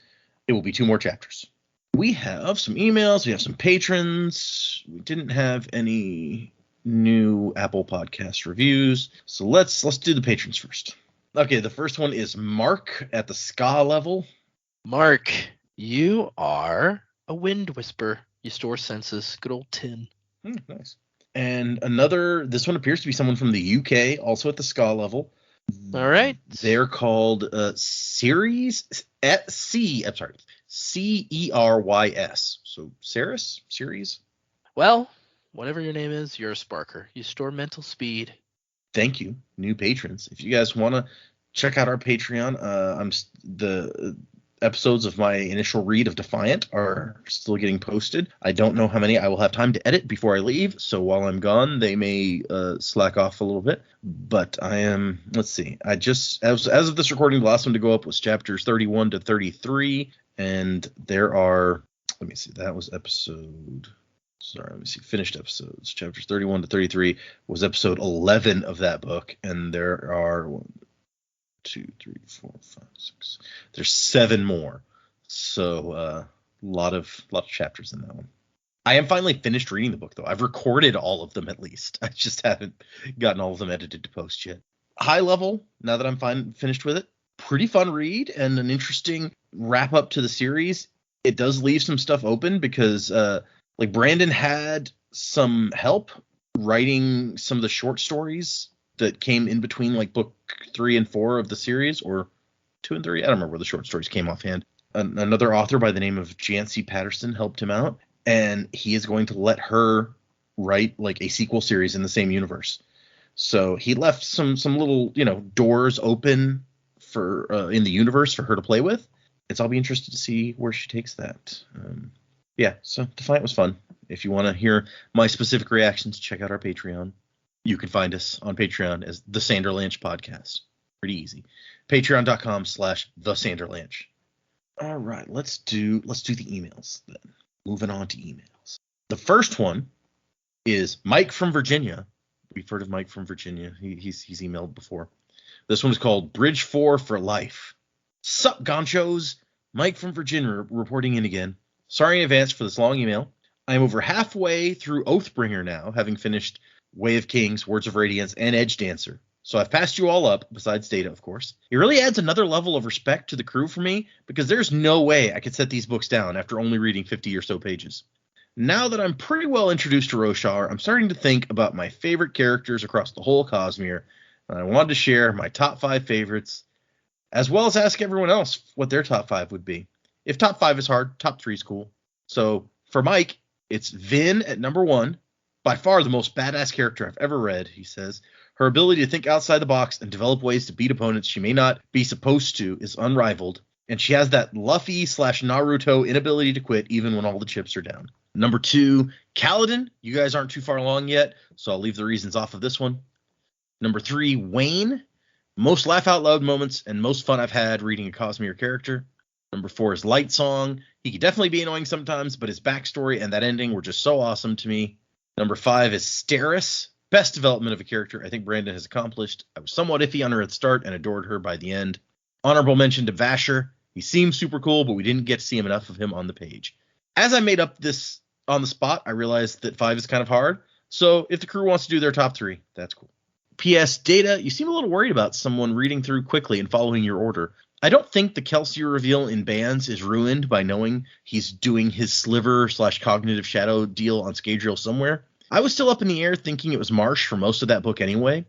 it will be 2 more chapters. We have some emails. We have some patrons. We didn't have any new Apple Podcast reviews. So let's do the patrons first. Okay, the first one is Mark at the ska level. Mark, you are a wind whisper. You store senses. Good old tin. Nice. And this one appears to be someone from the UK, also at the ska level. All right. They're called Ceres. Cerys. So Ceres. Well, whatever your name is, you're a sparker. You store mental speed. Thank you, new patrons. If you guys want to check out our Patreon, the episodes of my initial read of Defiant are still getting posted. I don't know how many I will have time to edit before I leave, so while I'm gone, they may slack off a little bit. But I am, let's see, I just, as of this recording, the last one to go up was chapters 31 to 33, and there are, let me see, that was finished episodes. Chapters 31 to 33 was episode 11 of that book, and there are 1, 2, 3, 4, 5, 6. There's 7 more. So a lot of chapters in that one. I am finally finished reading the book, though. I've recorded all of them at least. I just haven't gotten all of them edited to post yet. High level, now that I'm finished with it, pretty fun read and an interesting wrap up to the series. It does leave some stuff open because like Brandon had some help writing some of the short stories that came in between like book 3 and 4 of the series, or 2 and 3. I don't remember where the short stories came offhand. Another author by the name of Jancy Patterson helped him out, and he is going to let her write like a sequel series in the same universe. So he left some little, doors open for in the universe for her to play with. I'll be interested to see where she takes that. So Defiant was fun. If you want to hear my specific reactions, check out our Patreon. You can find us on Patreon as The Sanderlanche Podcast. Pretty easy. Patreon.com/TheSanderlanche. All right, let's do the emails then. Moving on to emails. The first one is Mike from Virginia. We've heard of Mike from Virginia. He's emailed before. This one is called Bridge 4 for Life. Sup, Gonchos? Mike from Virginia reporting in again. Sorry in advance for this long email. I am over halfway through Oathbringer now, having finished Way of Kings, Words of Radiance, and Edge Dancer. So I've passed you all up, besides Data, of course. It really adds another level of respect to the crew for me, because there's no way I could set these books down after only reading 50 or so pages. Now that I'm pretty well introduced to Roshar, I'm starting to think about my favorite characters across the whole Cosmere, and I wanted to share my top 5 favorites, as well as ask everyone else what their top 5 would be. If top 5 is hard, top 3 is cool. So for Mike, it's Vin at number 1. By far the most badass character I've ever read, he says. Her ability to think outside the box and develop ways to beat opponents she may not be supposed to is unrivaled, and she has that Luffy/Naruto inability to quit even when all the chips are down. Number 2, Kaladin. You guys aren't too far along yet, so I'll leave the reasons off of this one. Number 3, Wayne. Most laugh out loud moments and most fun I've had reading a Cosmere character. Number 4 is Lightsong. He could definitely be annoying sometimes, but his backstory and that ending were just so awesome to me. Number 5 is Steris. Best development of a character I think Brandon has accomplished. I was somewhat iffy on her at the start and adored her by the end. Honorable mention to Vasher. He seems super cool, but we didn't get to see enough of him on the page. As I made up this on the spot, I realized that 5 is kind of hard. So if the crew wants to do their top 3, that's cool. P.S. Data, you seem a little worried about someone reading through quickly and following your order. I don't think the Kelsier reveal in Bands is ruined by knowing he's doing his sliver/cognitive shadow deal on Scadrial somewhere. I was still up in the air thinking it was Marsh for most of that book anyway.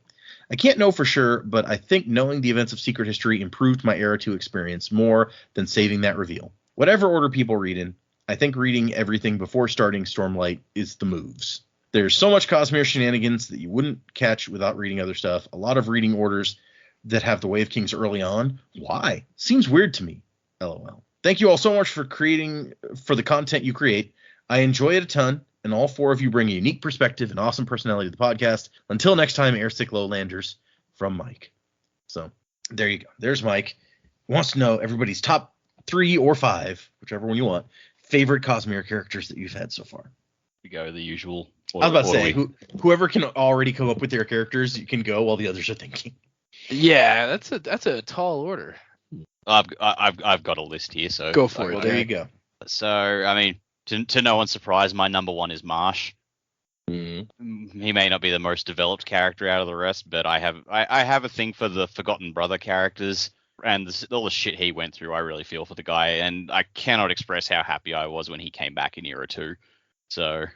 I can't know for sure, but I think knowing the events of Secret History improved my Era 2 experience more than saving that reveal. Whatever order people read in, I think reading everything before starting Stormlight is the moves. There's so much Cosmere shenanigans that you wouldn't catch without reading other stuff. A lot of reading orders that have the Way of Kings early on. Why? Seems weird to me. LOL. Thank you all so much for the content you create. I enjoy it a ton, and all 4 of you bring a unique perspective and awesome personality to the podcast. Until next time, Airsick Lowlanders, from Mike. So there you go. There's Mike. Wants to know everybody's top 3 or 5, whichever one you want, favorite Cosmere characters that you've had so far. We go the usual. I was about to say, whoever can already come up with their characters, you can go while the others are thinking. Yeah, that's a tall order. I've got a list here, so go for it. Well, there you go. So I mean, to no one's surprise, my number 1 is Marsh. Mm-hmm. He may not be the most developed character out of the rest, but I have a thing for the Forgotten Brother characters and all the shit he went through. I really feel for the guy, and I cannot express how happy I was when he came back in Era 2. So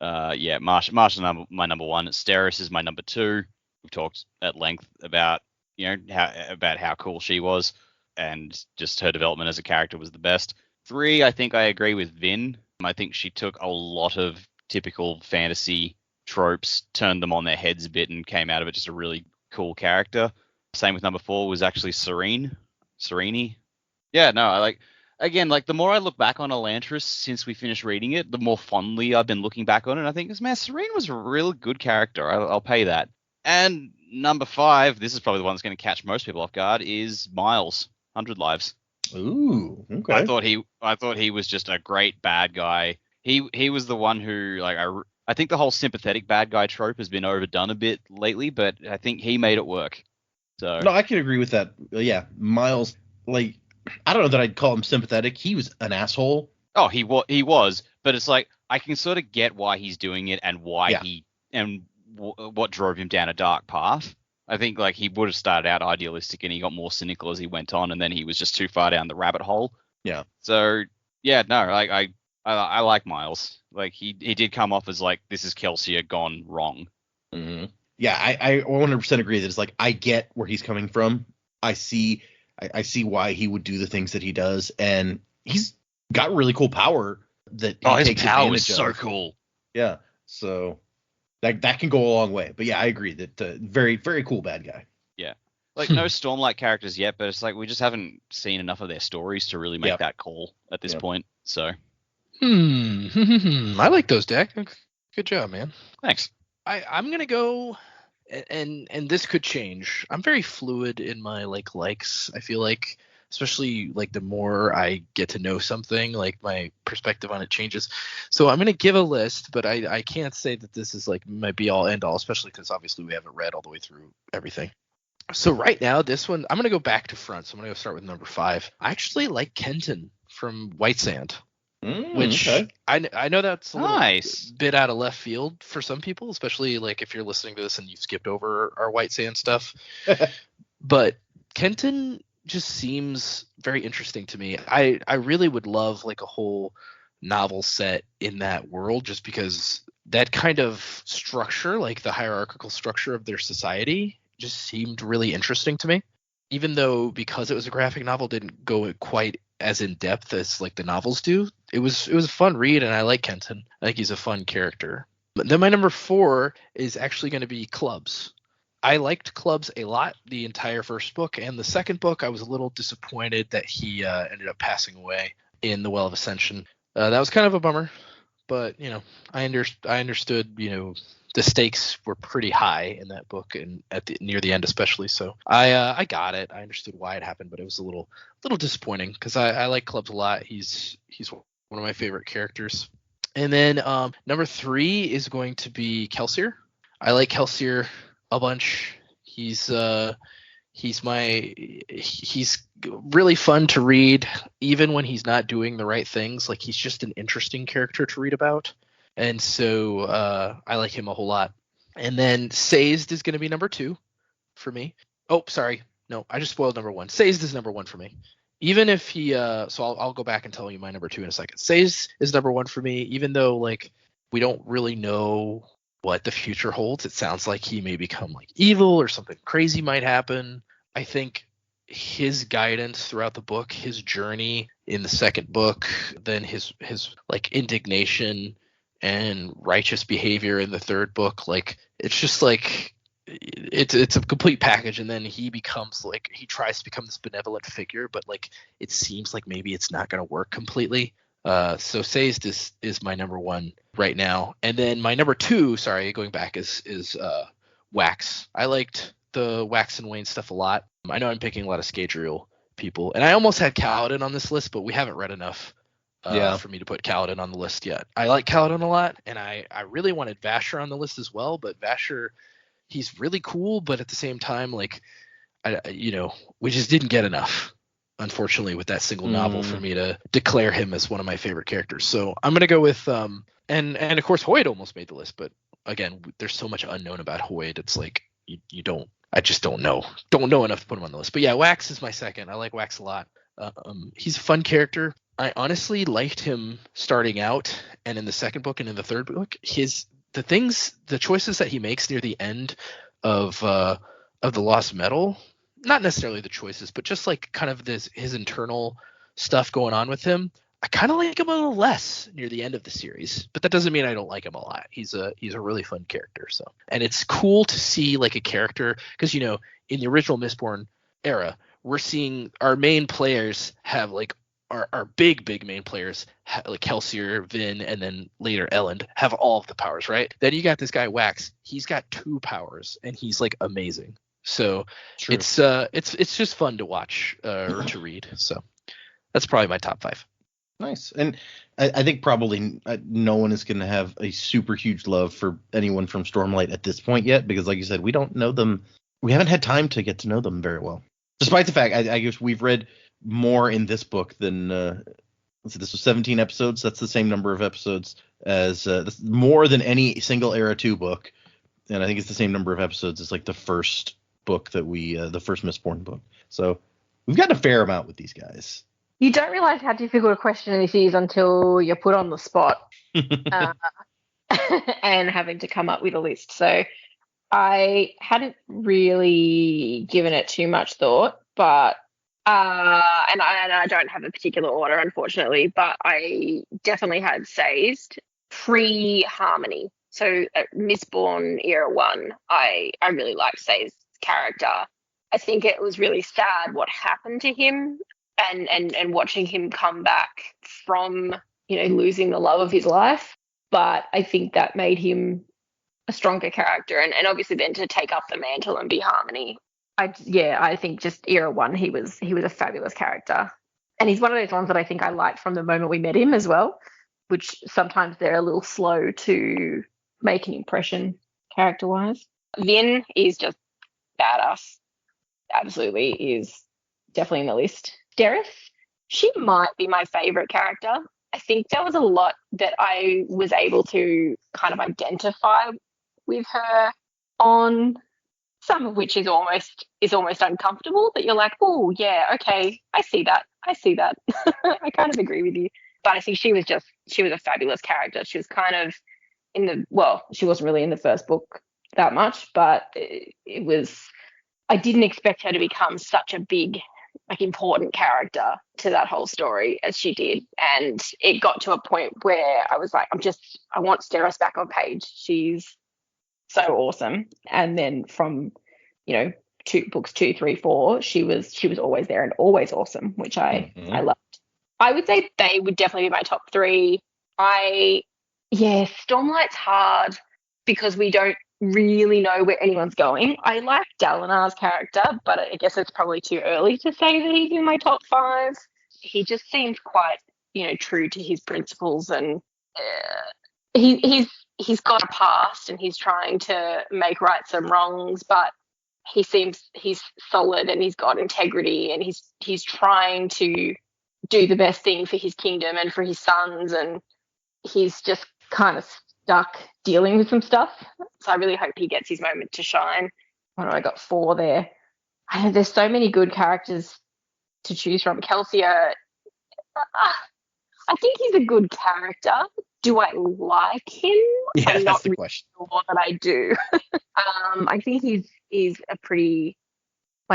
Marsh is my number 1. Steris is my number 2. We've talked at length about how cool she was, and just her development as a character was the best. 3, I think I agree with Vin. I think she took a lot of typical fantasy tropes, turned them on their heads a bit, and came out of it just a really cool character. Same with number 4 was actually Serene. Yeah, no, the more I look back on Elantris since we finished reading it, the more fondly I've been looking back on it. I think, man, Serene was a really good character. I'll pay that. And number 5, this is probably the one that's going to catch most people off guard, is Miles, 100 Lives. Ooh, okay. I thought he was just a great bad guy. He was the one who, I think the whole sympathetic bad guy trope has been overdone a bit lately, but I think he made it work. So no, I can agree with that. Yeah, Miles, I don't know that I'd call him sympathetic. He was an asshole. Oh, he was, but it's like I can sort of get why he's doing it and why what drove him down a dark path. I think he would have started out idealistic and he got more cynical as he went on, and then he was just too far down the rabbit hole. Yeah. So yeah, no, I like Miles. Like he did come off as like, this is Kelsier gone wrong. Mm-hmm. Yeah, I 100% agree that it's like, I get where he's coming from. I see why he would do the things that he does, and he's got really cool power that he His takes power is advantage so of. cool. Yeah, so that can go a long way. But yeah, I agree that very, very cool bad guy. Yeah. Like, no Stormlight characters yet, but it's like we just haven't seen enough of their stories to really make that call at this point. So. I like those, Dak. Good job, man. Thanks. I'm gonna go, and this could change. I'm very fluid in my likes. I feel like, especially like the more I get to know something, like my perspective on it changes. So I'm gonna give a list, but I can't say that this is like my be all end all, especially because obviously we haven't read all the way through everything. So right now, this one, I'm gonna go back to front. So I'm gonna go start with number 5. I actually like Kenton from White Sand. Which okay. I know that's a little Nice. bit out of left field for some people, especially like if you're listening to this and you skipped over our White Sand stuff. But Kenton just seems very interesting to me. I really would love like a whole novel set in that world, just because that kind of structure, like the hierarchical structure of their society, just seemed really interesting to me. Even though, because it was a graphic novel, didn't go quite as in depth as like the novels do. It was a fun read, and I like Kenton. I think he's a fun character. But then my number 4 is actually going to be Clubs. I liked Clubs a lot, the entire first book, and the second book I was a little disappointed that he ended up passing away in the Well of Ascension. That was kind of a bummer, but I understood the stakes were pretty high in that book, and near the end especially. So I got it. I understood why it happened, but it was a little disappointing because I like Clubs a lot. He's one of my favorite characters. And then number 3 is going to be Kelsier. I like Kelsier a bunch. He's really fun to read, even when he's not doing the right things. Like, he's just an interesting character to read about. And so I like him a whole lot. And then Sazed is going to be number 2 for me. Oh, sorry. No, I just spoiled number 1. Sazed is number 1 for me. Even if he so I'll go back and tell you my number 2 in a second. Sazed is number 1 for me, even though like we don't really know what the future holds. It sounds like he may become like evil or something crazy might happen. I think his guidance throughout the book, his journey in the second book, then his like indignation and righteous behavior in the third book, like it's just like it's a complete package. And then he becomes like, he tries to become this benevolent figure, but like it seems like maybe it's not going to work completely. So Sazed is my number 1 right now. And then my number 2, sorry, going back, is Wax. I liked the Wax and Wayne stuff a lot. I know I'm picking a lot of Scadrial people, and I almost had Kaladin on this list, but we haven't read enough for me to put Kaladin on the list yet. I like Kaladin a lot, and I really wanted Vasher on the list as well, but Vasher, he's really cool, but at the same time, like, we just didn't get enough, unfortunately, with that single novel for me to declare him as one of my favorite characters. So I'm going to go with, and of course, Hoid almost made the list, but again, there's so much unknown about Hoid. It's like, I just don't know enough to put him on the list. But yeah, Wax is my second. I like Wax a lot. He's a fun character. I honestly liked him starting out, and in the second book and in the third book, the choices that he makes near the end of the Lost Metal, not necessarily the choices, but just like kind of his internal stuff going on with him. I kind of like him a little less near the end of the series, but that doesn't mean I don't like him a lot. He's a really fun character. So, and it's cool to see like a character, because in the original Mistborn era, we're seeing our main players have like our big main players like Kelsier, Vin, and then later Elend have all of the powers, right? Then you got this guy Wax. He's got 2 powers, and he's like amazing. So True. it's just fun to watch or to read. So that's probably my top 5. Nice. And I think probably no one is going to have a super huge love for anyone from Stormlight at this point yet, because like you said, we don't know them. We haven't had time to get to know them very well. Despite the fact, I guess we've read more in this book than, this was 17 episodes. That's the same number of episodes as more than any single Era 2 book. And I think it's the same number of episodes as like the first book that the first Mistborn book. So we've gotten a fair amount with these guys. You don't realize how difficult a question this is until you're put on the spot and having to come up with a list. So I hadn't really given it too much thought, but and I don't have a particular order, unfortunately, but I definitely had Sazed pre-Harmony. So at Mistborn Era 1, I really liked Sazed's character. I think it was really sad what happened to him and watching him come back from, losing the love of his life. But I think that made him a stronger character, and obviously then to take up the mantle and be Harmony. I think just Era 1, he was a fabulous character. And he's one of those ones that I think I liked from the moment we met him as well, which sometimes they're a little slow to make an impression character-wise. Vin is just badass. Absolutely is definitely in the list. Steris, she might be my favorite character. I think there was a lot that I was able to kind of identify with her on, some of which is almost uncomfortable, that you're like, oh yeah, okay, I see that. I kind of agree with you. But I think she was a fabulous character. She was kind of she wasn't really in the first book that much, but it was, I didn't expect her to become such a big, important character to that whole story as she did. And it got to a point where I was like, I want Steris back on page. She's so awesome. And then from, books 2, 3, 4, she was always there and always awesome, which I loved. I would say they would definitely be my top 3. Stormlight's hard because we don't really know where anyone's going. I like Dalinar's character, but I guess it's probably too early to say that he's in my top 5. He just seems quite, true to his principles, and he's got a past and he's trying to make right some wrongs, but he's solid and he's got integrity, and he's trying to do the best thing for his kingdom and for his sons, and he's just kind of stuck dealing with some stuff. So I really hope he gets his moment to shine. I got 4 there. There's so many good characters to choose from. Kelsier, I think he's a good character. Do I like him? Yeah, I'm that's not the really question. sure that I do. I think he's a pretty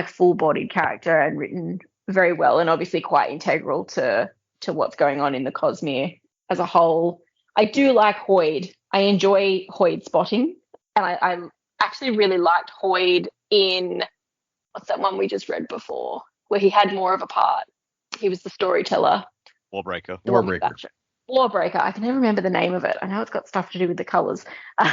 full-bodied character and written very well, and obviously quite integral to what's going on in the Cosmere as a whole. I do like Hoyd. I enjoy Hoyd spotting, and I actually really liked Hoyd in, what's that one we just read before, where he had more of a part. He was the storyteller. Warbreaker. Warbreaker. I can never remember the name of it. I know it's got stuff to do with the colours. But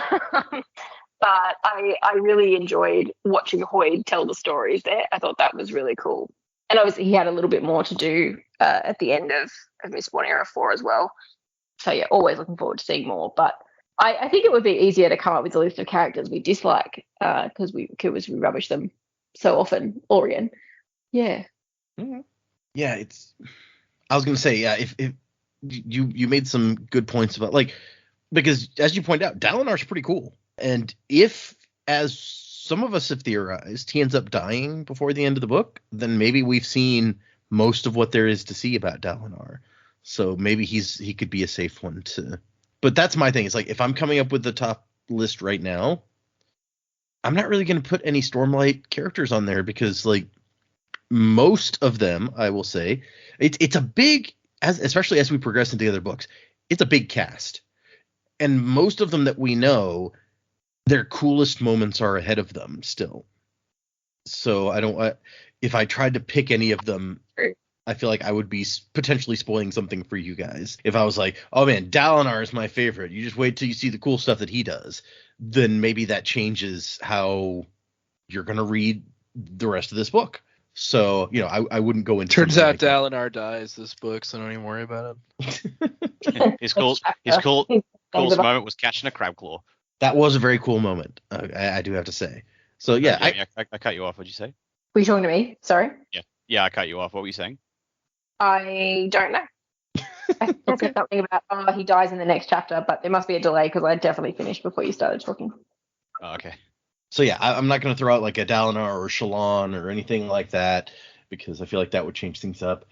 I really enjoyed watching Hoyd tell the stories there. I thought that was really cool. And obviously he had a little bit more to do at the end of Mistborn Era 4 as well. So yeah, always looking forward to seeing more. But I think it would be easier to come up with a list of characters we dislike because we rubbish them so often. Orion. Yeah. Mm-hmm. Yeah, I was going to say, yeah, if you made some good points about, because as you point out, Dalinar's pretty cool. And if, as some of us have theorized, he ends up dying before the end of the book, then maybe we've seen most of what there is to see about Dalinar. So maybe he could be a safe one to. But that's my thing. It's if I'm coming up with the top list right now, I'm not really going to put any Stormlight characters on there because most of them, I will say, it's a big, especially as we progress into the other books, it's a big cast. And most of them that we know, their coolest moments are ahead of them still. So if I tried to pick any of them, I feel like I would be potentially spoiling something for you guys. If I was like, oh man, Dalinar is my favorite, you just wait till you see the cool stuff that he does, then maybe that changes how you're going to read the rest of this book. So, I wouldn't go into. Turns out Dalinar dies this book, so don't even worry about it. His coolest moment was catching a crab claw. That was a very cool moment, I do have to say. So yeah, I cut you off. What'd you say? Were you talking to me? Sorry. Yeah, I cut you off. What were you saying? I don't know. I said something about he dies in the next chapter, but there must be a delay because I definitely finished before you started talking. Oh, okay. So yeah, I'm not going to throw out a Dalinar or Shallan or anything like that because I feel like that would change things up.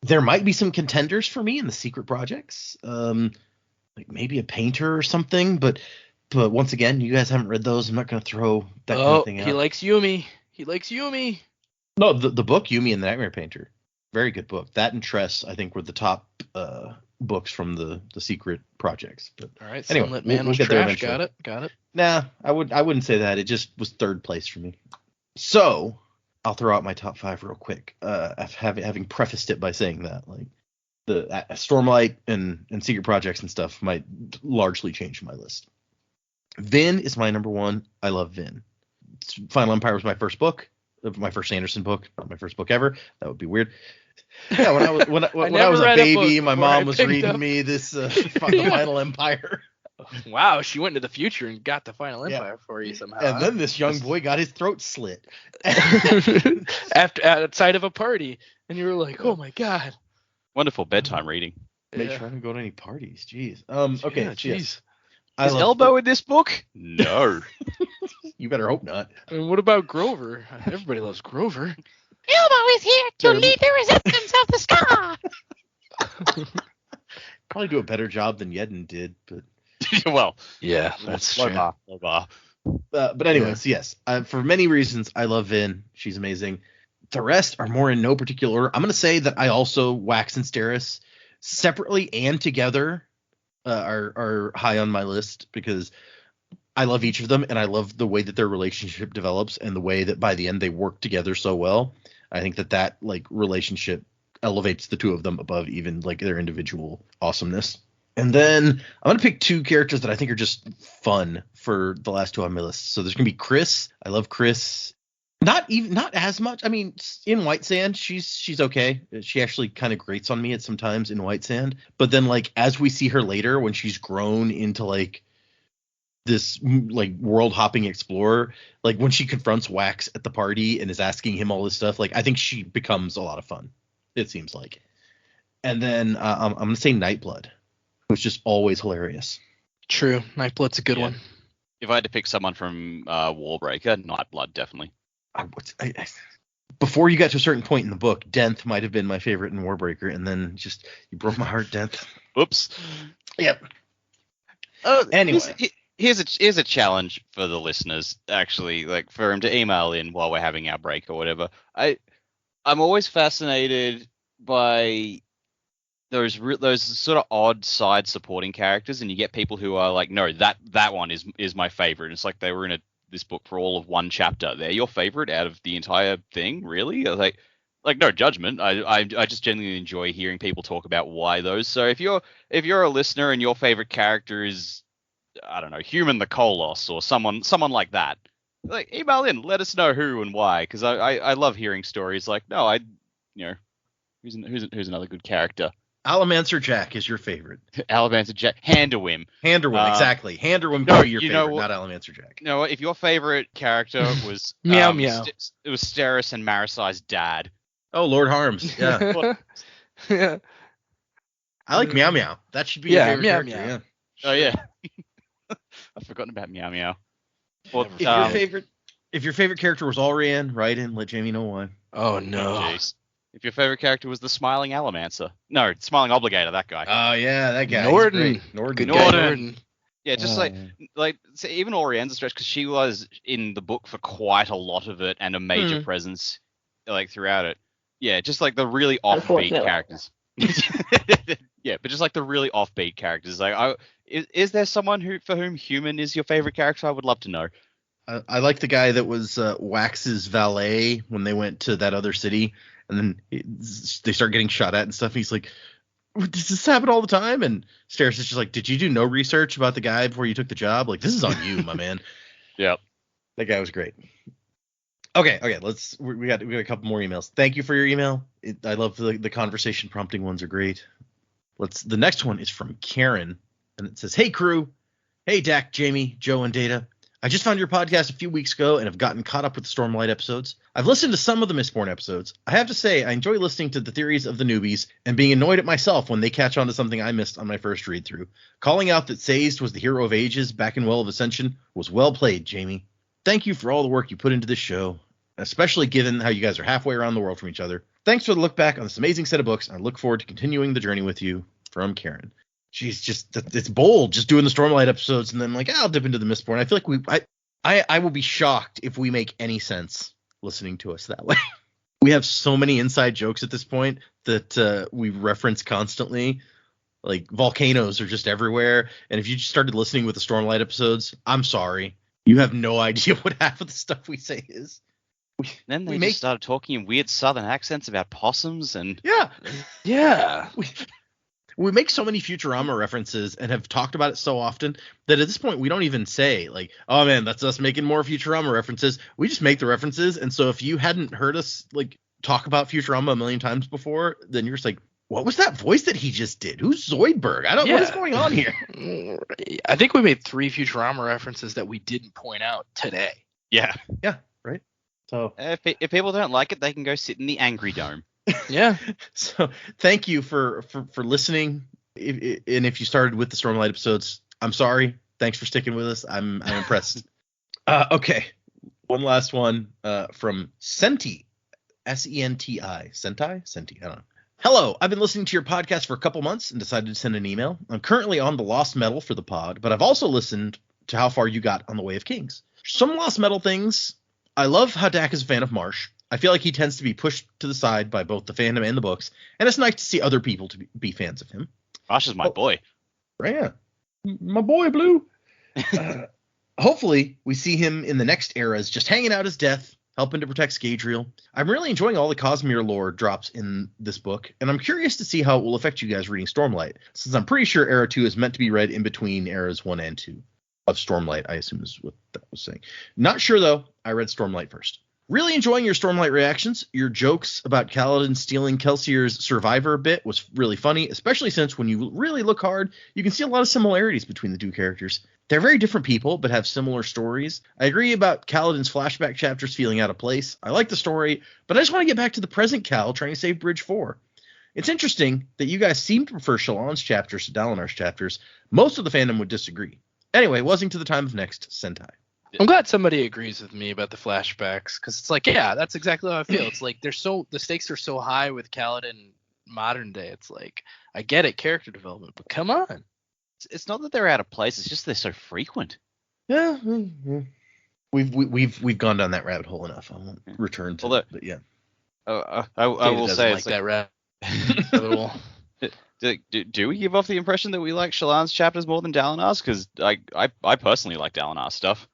There might be some contenders for me in the secret projects, like maybe a painter or something. But once again, you guys haven't read those. I'm not going to throw that kind of thing out. He likes Yumi. He likes Yumi. No, the book Yumi and the Nightmare Painter, very good book. That and Tress, I think, were the top books from the secret projects. But all right, anyway, Sunlit Man we'll was get there trash. eventually. Got it. Nah, I wouldn't say that. It just was third place for me. So I'll throw out my top 5 real quick. Having prefaced it by saying that, like, the Stormlight and secret projects and stuff might largely change my list. Vin is my number 1. I love Vin. Final Empire was my first book, my first Sanderson book, not my first book ever. That would be weird. Yeah, when I was a baby, my mom was reading me this Final Empire. Wow, she went into the future and got the Final Empire for you somehow. And then this young boy got his throat slit outside of a party, and you were like, "Oh my god!" Wonderful bedtime reading. Make sure I don't go to any parties. Jeez. Okay. Yeah, jeez. Is Elbow in this book? No. You better hope not. And what about Grover? Everybody loves Grover. Elbow is here to lead the resistance of the sky. Probably do a better job than Yedden did, but Well, Yeah, that's low true. bar, low bar. but anyways, yes. For many reasons, I love Vin. She's amazing. The rest are more in no particular order. I'm going to say that I also Wax and Steris separately and together are high on my list because I love each of them and I love the way that their relationship develops and the way that by the end they work together so well. I think that like relationship elevates the two of them above even like their individual awesomeness. And then I'm going to pick 2 characters that I think are just fun for the last 2 on my list. So there's going to be Chris. I love Chris. Not as much. I mean, in White Sand, she's okay. She actually kind of grates on me at sometimes in White Sand. But then like as we see her later when she's grown into like this like world hopping explorer, like when she confronts Wax at the party and is asking him all this stuff, like I think she becomes a lot of fun. It seems like. And then I'm going to say Nightblood, who's just always hilarious. True. Nightblood's a good one. If I had to pick someone from Warbreaker, Nightblood, definitely. Before you got to a certain point in the book, Denth might have been my favorite in Warbreaker, and then just you broke my heart, Denth. Oops. Yep. Anyway, here's a challenge for the listeners. Actually, like for him to email in while we're having our break or whatever. I'm always fascinated by those sort of odd side supporting characters, and you get people who are like, no, that one is my favorite. It's like they were in this book for all of one chapter. They're your favorite out of the entire thing, really? Like no judgment. I just genuinely enjoy hearing people talk about why those. So if you're a listener and your favorite character is, I don't know, Human the Colossus or someone like that, like email in, let us know who and why, because I love hearing stories like, no, who's another good character. Allomancer Jack is your favorite. Allomancer Jack. Handerwim. Handerwim, exactly. Handerwim no, could be your favorite, not Allomancer Jack. No, if your favorite character was Meow Meow. It was Steris and Marisai's dad. Oh, Lord Harms. Yeah. Yeah. I like Meow Meow. That should be your favorite Meow character. Meow. Yeah. Oh yeah. I've forgotten about Meow Meow. Well, If your favorite character was Alrian, write in. Let Jamie know why. Oh no. jeez. If your favorite character was the Smiling Allomancer. No, Smiling Obligator, that guy. Oh yeah, that guy. Norden. He's great. Norden. Good Norden. guy, Norden. Yeah, just like so even Orian's a stretch because she was in the book for quite a lot of it and a major presence like throughout it. Yeah, just like the really offbeat Unfortunately. characters. Yeah, but just like the really offbeat characters. Like, is there someone for whom Human is your favorite character? I would love to know. I like the guy that was Wax's valet when they went to that other city, and then they start getting shot at and stuff. And he's like, "Does this happen all the time?" And Steris is just like, "Did you do no research about the guy before you took the job? Like, this is on you, my man." Yep. That guy was great. Okay. We got a couple more emails. Thank you for your email. I love the conversation prompting ones are great. The next one is from Karen, and it says, "Hey crew, hey Dak, Jamie, Joe, and Data. I just found your podcast a few weeks ago and have gotten caught up with the Stormlight episodes. I've listened to some of the Mistborn episodes. I have to say, I enjoy listening to the theories of the newbies and being annoyed at myself when they catch on to something I missed on my first read through. Calling out that Sazed was the hero of ages back in Well of Ascension was well played, Jamie. Thank you for all the work you put into this show, especially given how you guys are halfway around the world from each other. Thanks for the look back on this amazing set of books. I look forward to continuing the journey with you. From Karen. She's just, it's bold, just doing the Stormlight episodes and then like, I'll dip into the Mistborn. I feel like I will be shocked if we make any sense listening to us that way. We have so many inside jokes at this point that we reference constantly. Like volcanoes are just everywhere. And if you just started listening with the Stormlight episodes, I'm sorry. You have no idea what half of the stuff we say is. Then they just started talking in weird southern accents about possums and... Yeah. We make so many Futurama references and have talked about it so often that at this point we don't even say like, oh man, that's us making more Futurama references. We just make the references. And so if you hadn't heard us like talk about Futurama a million times before, then you're just like, what was that voice that he just did? Who's Zoidberg? What is going on here? I think we made 3 Futurama references that we didn't point out today. Yeah. Yeah. Right. So if people don't like it, they can go sit in the Angry Dome. Yeah. So thank you for listening. And if you started with the Stormlight episodes, I'm sorry. Thanks for sticking with us. I'm impressed. Okay. One last one from Senti. Senti. Senti. I don't know. Hello. I've been listening to your podcast for a couple months and decided to send an email. I'm currently on the Lost Metal for the pod, but I've also listened to how far you got on the Way of Kings. Some Lost Metal things. I love how Dak is a fan of Marsh. I feel like he tends to be pushed to the side by both the fandom and the books, and it's nice to see other people to be fans of him. Marsh is my boy. Yeah. My boy, Blue. Hopefully, we see him in the next eras just hanging out his death, helping to protect Scadrial. I'm really enjoying all the Cosmere lore drops in this book, and I'm curious to see how it will affect you guys reading Stormlight, since I'm pretty sure Era 2 is meant to be read in between Eras 1 and 2 of Stormlight, I assume is what that was saying. Not sure, though. I read Stormlight first. Really enjoying your Stormlight reactions. Your jokes about Kaladin stealing Kelsier's Survivor bit was really funny, especially since when you really look hard, you can see a lot of similarities between the two characters. They're very different people, but have similar stories. I agree about Kaladin's flashback chapters feeling out of place. I like the story, but I just want to get back to the present Cal trying to save Bridge 4. It's interesting that you guys seem to prefer Shallan's chapters to Dalinar's chapters. Most of the fandom would disagree. Anyway, wasn't to the time of next Sentai. I'm glad somebody agrees with me about the flashbacks, because it's like, yeah, that's exactly how I feel. It's like the stakes are so high with Kaladin modern day. It's like, I get it, character development, but come on. It's not that they're out of place. It's just they're so frequent. Yeah. We've gone down that rabbit hole enough. I won't return to it, but yeah. I will say like that rabbit hole. Do we give off the impression that we like Shallan's chapters more than Dalinar's? Because I personally like Dalinar's stuff.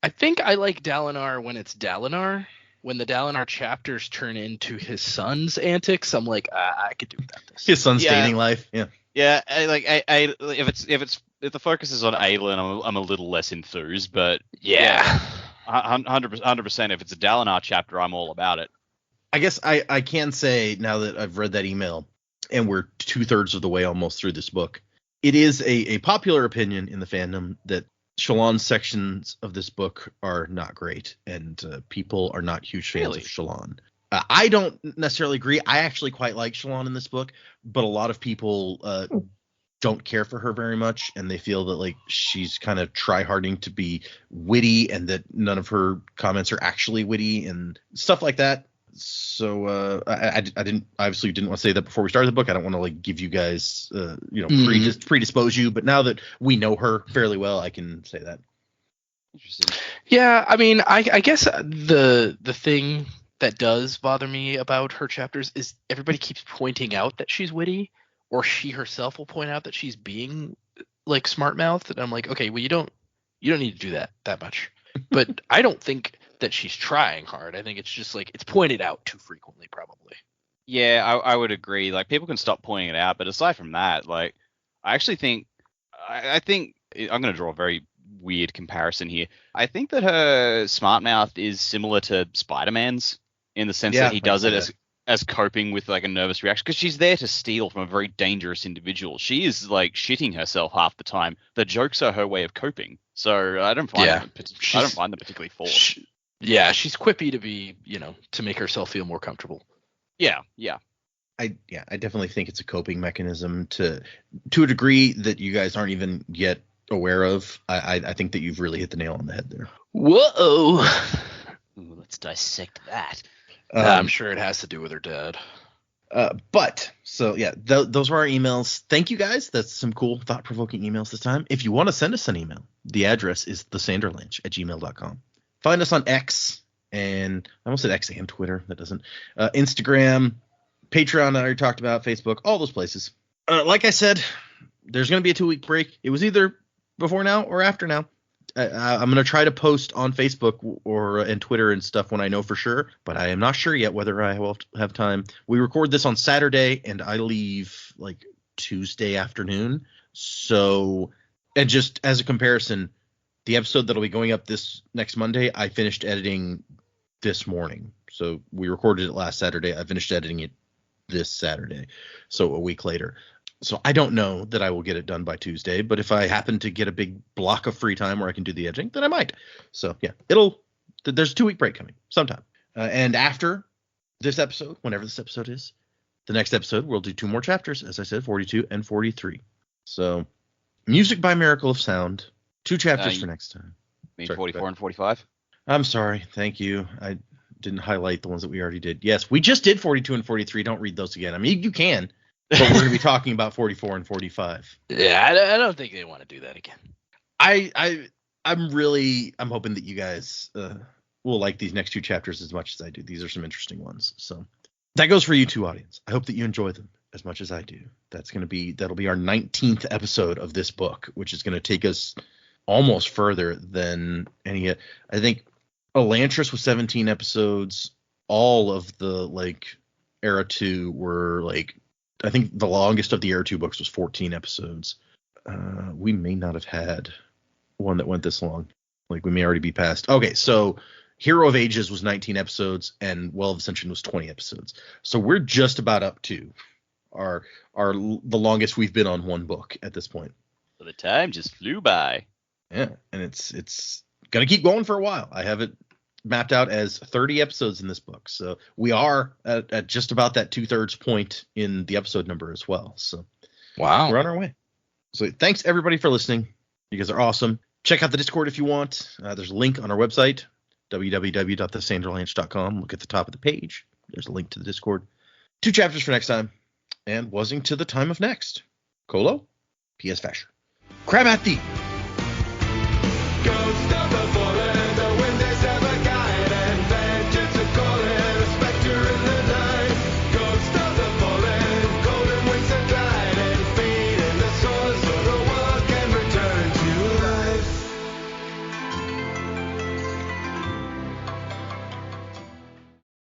I think I like Dalinar when it's Dalinar. When the Dalinar chapters turn into his son's antics, I'm like, I could do without this. His son's dating life, yeah. Yeah, if the focus is on Adolin, I'm a little less enthused, but yeah, 100%. If it's a Dalinar chapter, I'm all about it. I guess I can say now that I've read that email, and we're 2/3 of the way almost through this book, it is a popular opinion in the fandom that Shallan's sections of this book are not great, and people are not huge fans of Shallan. I don't necessarily agree. I actually quite like Shallan in this book, but a lot of people don't care for her very much, and they feel that like she's kind of try-harding to be witty, and that none of her comments are actually witty and stuff like that. So I obviously didn't want to say that before we started the book. I don't want to like give you guys predispose you, but now that we know her fairly well, I can say that. Interesting. Yeah, I mean, I guess the thing that does bother me about her chapters is everybody keeps pointing out that she's witty, or she herself will point out that she's being like smart mouthed, and I'm like, okay, well you don't need to do that much. But I don't think that she's trying hard. I think it's just like it's pointed out too frequently, probably. Yeah, I would agree. Like people can stop pointing it out, but aside from that, like I actually think I think I'm going to draw a very weird comparison here. I think that her smart mouth is similar to Spider-Man's in the sense that he does it as coping with like a nervous reaction, because she's there to steal from a very dangerous individual. She is like shitting herself half the time. The jokes are her way of coping. So I don't find them particularly forced. She's quippy to be, to make herself feel more comfortable. Yeah. I definitely think it's a coping mechanism to a degree that you guys aren't even yet aware of. I think that you've really hit the nail on the head there. Whoa. Ooh, let's dissect that. I'm sure it has to do with her dad. But so yeah, those were our emails. Thank you guys. That's some cool, thought-provoking emails this time. If you want to send us an email, the address is thesanderlanch@gmail.com. Find us on X, and I almost said X and Twitter. That doesn't. Instagram, Patreon, I already talked about, Facebook, all those places. Like I said, there's going to be a 2-week break. It was either before now or after now. I'm going to try to post on Facebook and Twitter and stuff when I know for sure, but I am not sure yet whether I will have time. We record this on Saturday, and I leave like Tuesday afternoon. So, and just as a comparison, the episode that'll be going up this next Monday, I finished editing this morning. So we recorded it last Saturday. I finished editing it this Saturday, so a week later. So I don't know that I will get it done by Tuesday, but if I happen to get a big block of free time where I can do the editing, then I might. So yeah, there's a 2-week break coming sometime. And after this episode, whenever this episode is, the next episode, we'll do 2 more chapters, as I said, 42 and 43. So Music by Miracle of Sound, 2 chapters for next time. Mean 44 and 45? I'm sorry. Thank you. I didn't highlight the ones that we already did. Yes, we just did 42 and 43. Don't read those again. I mean, you can. But we're going to be talking about 44 and 45. Yeah, I don't think they want to do that again. I'm hoping that you guys will like these next 2 chapters as much as I do. These are some interesting ones. So that goes for you too, audience. I hope that you enjoy them as much as I do. That'll be our 19th episode of this book, which is going to take us almost further than any. I think Elantris was 17 episodes. All of the Era 2 were I think the longest of the Era 2 books was 14 episodes. We may not have had one that went this long. We may already be past. Okay, so Hero of Ages was 19 episodes, and Well of Ascension was 20 episodes. So we're just about up to the longest we've been on one book at this point. So the time just flew by. Yeah, and it's gonna keep going for a while. I have it mapped out as 30 episodes in this book, so we are at just about that 2/3 point in the episode number as well. So wow, we're on our way. So thanks everybody for listening. You guys are awesome. Check out the Discord if you want. There's a link on our website, www.thesanderlanch.com. Look at the top of the page. There's a link to the Discord. 2 chapters for next time, and wasing to the time of next. Colo, P.S. Fasher. Crab at thee. Ghost of